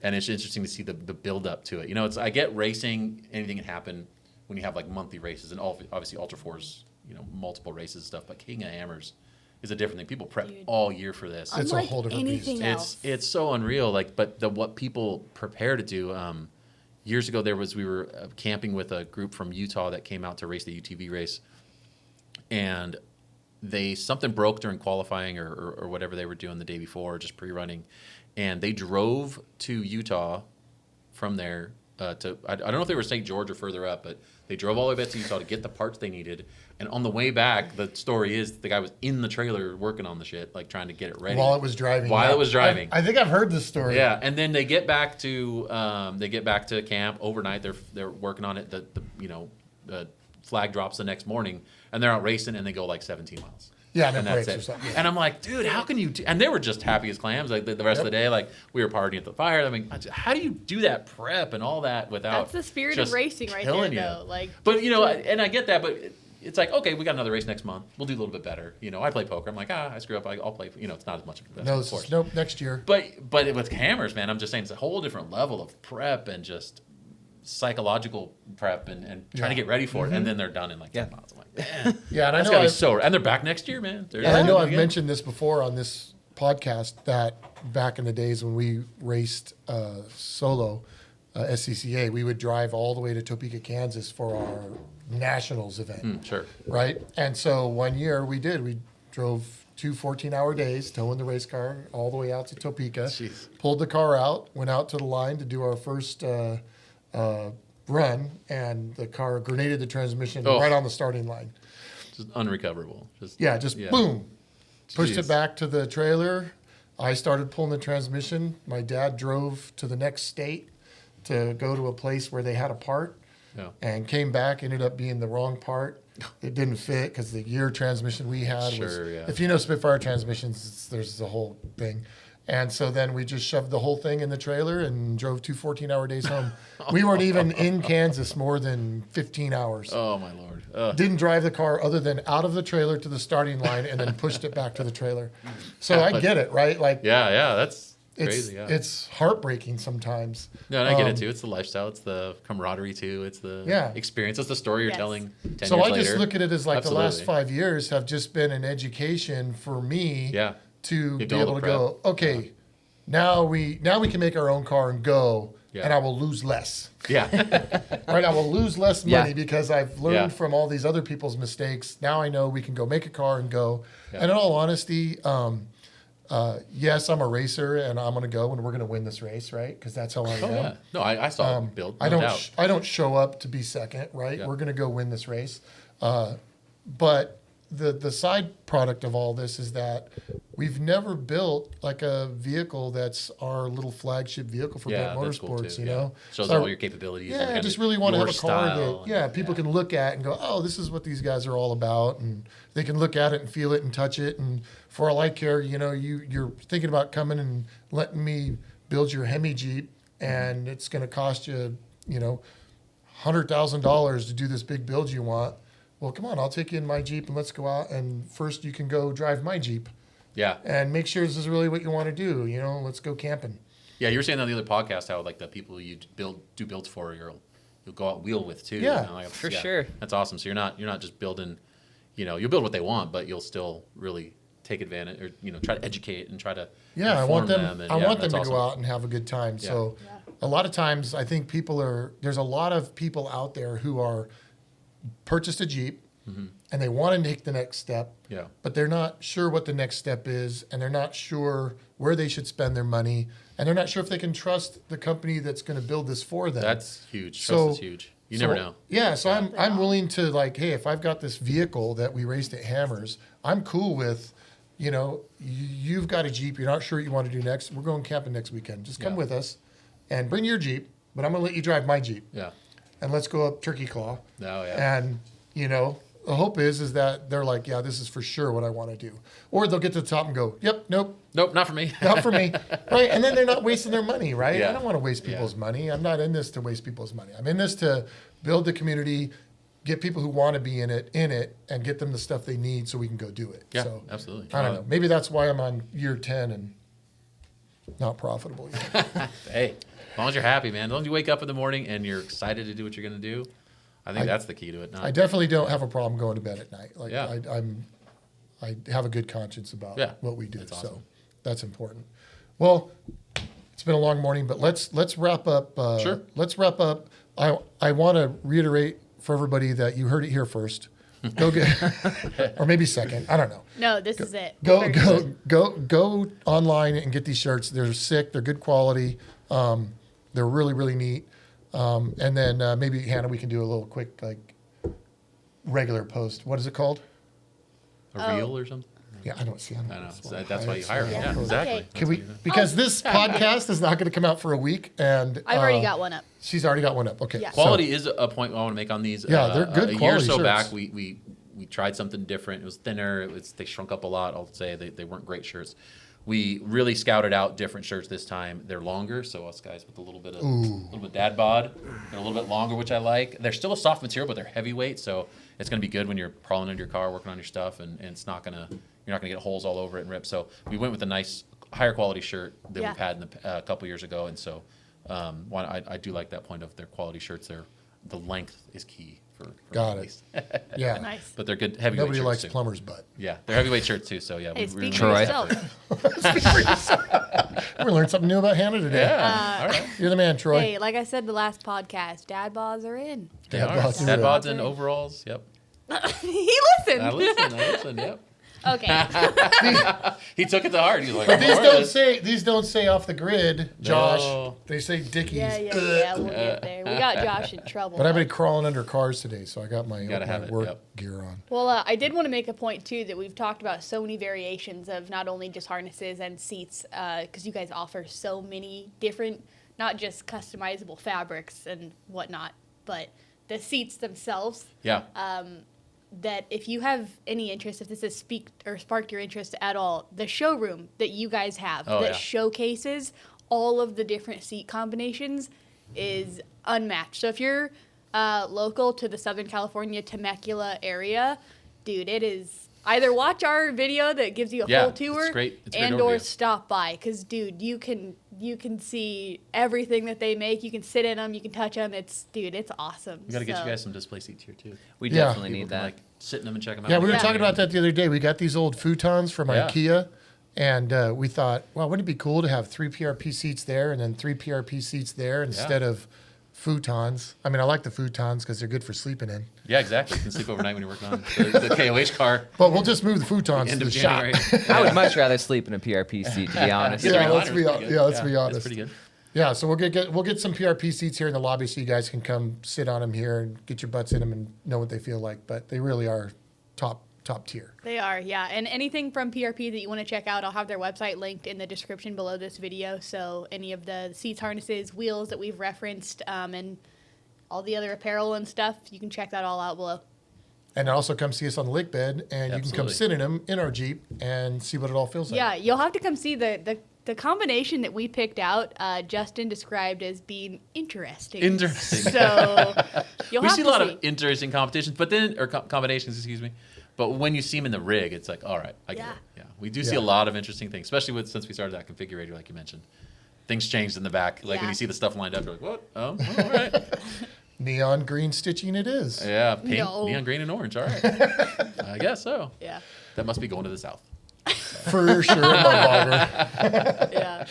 and it's interesting to see the build up to it. I get racing, anything can happen when you have like monthly races, and obviously Ultra Fours, multiple races and stuff. But King of Hammers is a different thing. People prep Dude. all year for this. It's a Unlike whole different beast. anything else. It's so unreal. But what people prepare to do. Years ago, we were camping with a group from Utah that came out to race the UTV race, and something broke during qualifying or whatever they were doing the day before, just pre-running, and they drove to Utah from there I don't know if they were St. George or further up, but they drove all the way back to Utah to get the parts they needed. And on the way back, the story is the guy was in the trailer working on the shit, like trying to get it ready While it was driving. While Yeah. it was driving. I think I've heard this story. Yeah, and then they get back to camp overnight. They're working on it. The flag drops the next morning, and they're out racing, and they go like 17 miles. Yeah, and it And that's breaks or it. something. And I'm like, dude, how can you? And they were just happy as clams. Like the rest of the day, like we were partying at the fire. I mean, how do you do that prep and all that without? That's the spirit of just racing right there, killing you? though. Like, But and I get that, but it's like, okay, we got another race next month. We'll do a little bit better. I play poker. I'm like, I screw up. I'll play. It's not as much of an No, investment, of course. nope, next year. But with hammers, man, I'm just saying it's a whole different level of prep and just psychological prep and trying Yeah. to get ready for it. And then they're done in like 10 miles. I'm like, man, Yeah, and I that's know gotta be I've, so. And they're back next year, man. They're and I know doing it I've again. mentioned this before on this podcast that back in the days when we raced solo SCCA, we would drive all the way to Topeka, Kansas for our nationals event. Sure. Right? And so one year we drove 2 14-hour days, towing the race car all the way out to Topeka, Jeez. pulled the car out, went out to the line to do our first run, and the car grenaded the transmission Oh. right on the starting line. Just unrecoverable. Just Boom. Pushed Jeez. it back to the trailer. I started pulling the transmission. My dad drove to the next state to go to a place where they had a part. Yeah. And came back, ended up being the wrong part. It didn't fit because the gear transmission we had was, Sure, yeah. if you know Spitfire transmissions, there's the whole thing. And so then we just shoved the whole thing in the trailer and drove 2 14-hour days home. We weren't even in Kansas more than 15 hours. Oh my lord. Ugh. Didn't drive the car other than out of the trailer to the starting line and then pushed it back to the trailer. So I get it, right? Like Yeah, that's it's crazy. Yeah. it's heartbreaking sometimes. No, and I get it too. It's the lifestyle. It's the camaraderie too. It's the Yeah. experience. It's the story you're Yes. telling 10 So years I just later. look at it as like the last Absolutely. 5 years have just been an education for me Yeah. to You be build able a to prep. go, okay, now we can make our own car and go, Yeah. and I will lose less. Yeah. Right? I will lose less Yeah. money because I've learned Yeah. from all these other people's mistakes. Now I know we can go make a car and go. Yeah. And in all honesty, yes, I'm a racer and I'm going to go and we're going to win this race, right? Because that's how I Oh am. yeah. No, I saw it build. I No don't. doubt. I don't show up to be second, right? Yeah. We're going to go win this race. But the side product of all this is that we've never built like a vehicle that's our little flagship vehicle for Yeah, Bent that's cool Motorsports. too. You yeah. know, Shows So all your capabilities. and yeah, I kind just of really want to your have a car style that and- people can look at and go, oh, this is what these guys are all about, and they can look at it and feel it and touch it. And for all I care, you're thinking about coming and letting me build your Hemi Jeep, and it's going to cost you, $100,000 to do this big build you want. Well, come on, I'll take you in my Jeep and let's go out. And first, you can go drive my Jeep Yeah. and make sure this is really what you want to do. Let's go camping. Yeah, you were saying on the other podcast how like the people you do builds for you'll go out wheel with too. Yeah, Like, for sure. That's awesome. So you're not just building, you'll build what they want, but you'll still really take advantage or Mm-hmm. try to educate and try to Yeah, I want inform them. and, I want them that's to awesome. go out and have a good time. So, a lot of times, I think there's a lot of people out there who are purchased a Jeep and they want to take the next step, Yeah. but they're not sure what the next step is, and they're not sure where they should spend their money, and they're not sure if they can trust the company that's going to build this for them. That's huge. So- Trust is huge. You never know. Yeah, so I'm willing to hey, if I've got this vehicle that we raced at Hammers, I'm cool with you've got a Jeep. You're not sure what you want to do next. We're going camping next weekend. Just come Yeah. with us and bring your Jeep, but I'm going to let you drive my Jeep. Yeah. And let's go up Turkey Claw. Oh, yeah. And, the hope is that they're like, yeah, this is for sure what I want to do. Or they'll get to the top and go, yep, nope, Nope, not for me. not for me. Right? And then they're not wasting their money, right? Yeah. I don't want to waste Yeah. people's money. I'm not in this to waste people's money. I'm in this to build the community, get people who want to be in it, and get them the stuff they need so we can go do it. Yeah, So absolutely. I don't know. Maybe that's why I'm on year 10 and not profitable yet. Hey, as long as you're happy, man. As long as you wake up in the morning and you're excited to do what you're going to do, I think that's the key to it. I definitely don't have a problem going to bed at night. Like Yeah. I have a good conscience about Yeah, what we do. that's So awesome. that's important. Well, it's been a long morning, but let's wrap up. Sure. Let's wrap up. I want to reiterate for everybody that you heard it here first. Go get, or maybe second. I don't know. No, this is it. Go online and get these shirts. They're sick. They're good quality. They're really, really neat. And then maybe Hannah, we can do a little quick regular post. What is it called? A reel or something? Yeah, I don't see. I I know. So that's why you hire me. Yeah, Okay. exactly. Can we? Because this podcast is not going to come out for a week, and I've already got one up. She's already got one up. Okay. Yeah. Quality is a point I want to make on these. Yeah, they're good A year or quality so shirts. back, we tried something different. It was thinner. They shrunk up a lot. I'll say they weren't great shirts. We really scouted out different shirts this time. They're longer, so us guys with a little bit of dad bod and a little bit longer, which I like. They're still a soft material, but they're heavyweight, so it's going to be good when you're crawling into your car, working on your stuff, and it's not gonna you're not gonna get holes all over it and rip. So we went with a nice, higher quality shirt that Yeah. we've had a couple years ago, and so I do like that point of their quality shirts. The length is key for Got me at it. least. Yeah. Nice. But they're good heavyweight Nobody shirts likes too. plumber's butt. Yeah, they're heavyweight shirts too. So yeah, Hey, we speak really for Troy. yourself. We learned something new about Hannah today. Yeah, all right. You're the man, Troy. Hey, like I said the last podcast, dad bods are in. They Dad are. bods are Dad in. bods and overalls. Yep. He listened. I listen. Yep. Okay. He took it to heart. He's like, But these "All don't right." say off the grid, Josh. No. They say Dickies. Yeah. We'll get there. We got Josh in trouble. But I've been crawling under cars today, so I got my Gotta have it, work yep. gear on. Well, I did want to make a point too that we've talked about so many variations of not only just harnesses and seats, because you guys offer so many different, not just customizable fabrics and whatnot, but the seats themselves. Yeah. That if you have any interest, if this has sparked your interest at all, the showroom that you guys have Oh, that yeah. showcases all of the different seat combinations is unmatched. So if you're local to the Southern California Temecula area, dude, it is either watch our video that gives you a Yeah, full it's tour great. It's a great and or overview. stop by, because dude, you can see everything that they make. You can sit in them, you can touch them. It's awesome. We got to get So- you guys some display seats here too. We Yeah. definitely People need can that. like sit in them and check them out. Yeah, we were Yeah. talking about that the other day. We got these old futons from Yeah. IKEA, and we thought, well, wouldn't it be cool to have 3 PRP seats there and then 3 PRP seats there instead of futons? I mean, I like the futons because they're good for sleeping in. Yeah, exactly. You can sleep overnight when you're working on the KOH car. But we'll just move the futons End to of the January. shop. I would much rather sleep in a PRP seat, to be honest. Yeah, Yeah, the let's recliner's be pretty good. let's be honest. It's pretty good. Yeah, so we'll get some PRP seats here in the lobby so you guys can come sit on them here and get your butts in them and know what they feel like. But they really are top tier. They are, yeah. And anything from PRP that you want to check out, I'll have their website linked in the description below this video. So any of the seats, harnesses, wheels that we've referenced, and all the other apparel and stuff, you can check that all out below. And also come see us on the lake bed, and you can come Absolutely. sit in them in our Jeep and see what it all feels like. Yeah, you'll have to come see the combination that we picked out. Justin described as being interesting. Interesting. So you'll We have see a to lot see. of interesting competitions, but then or combinations, excuse me. But when you see them in the rig, it's like, all right, I get Yeah. it. Yeah, we do see Yeah. a lot of interesting things, especially since we started that configurator, like you mentioned. Things changed in the back. Like when Yeah. you see the stuff lined up, you're like, what? Oh, all right. Neon green stitching it is. Yeah, pink, No. neon green, and orange. All right. I guess so. Yeah, That must be going to the south. For sure, Mudbogger. yeah.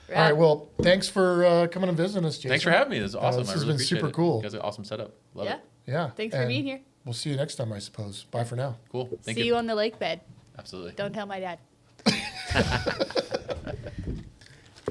All right, well, thanks for coming and visiting us, Jason. Thanks for having me. This is awesome. this I has really been appreciate super it. cool. You guys are awesome setup. Love Yeah. it. Yeah. Thanks for and being here. We'll see you next time, I suppose. Bye for now. Cool. Thank See you on the lake bed. Absolutely. Don't tell my dad.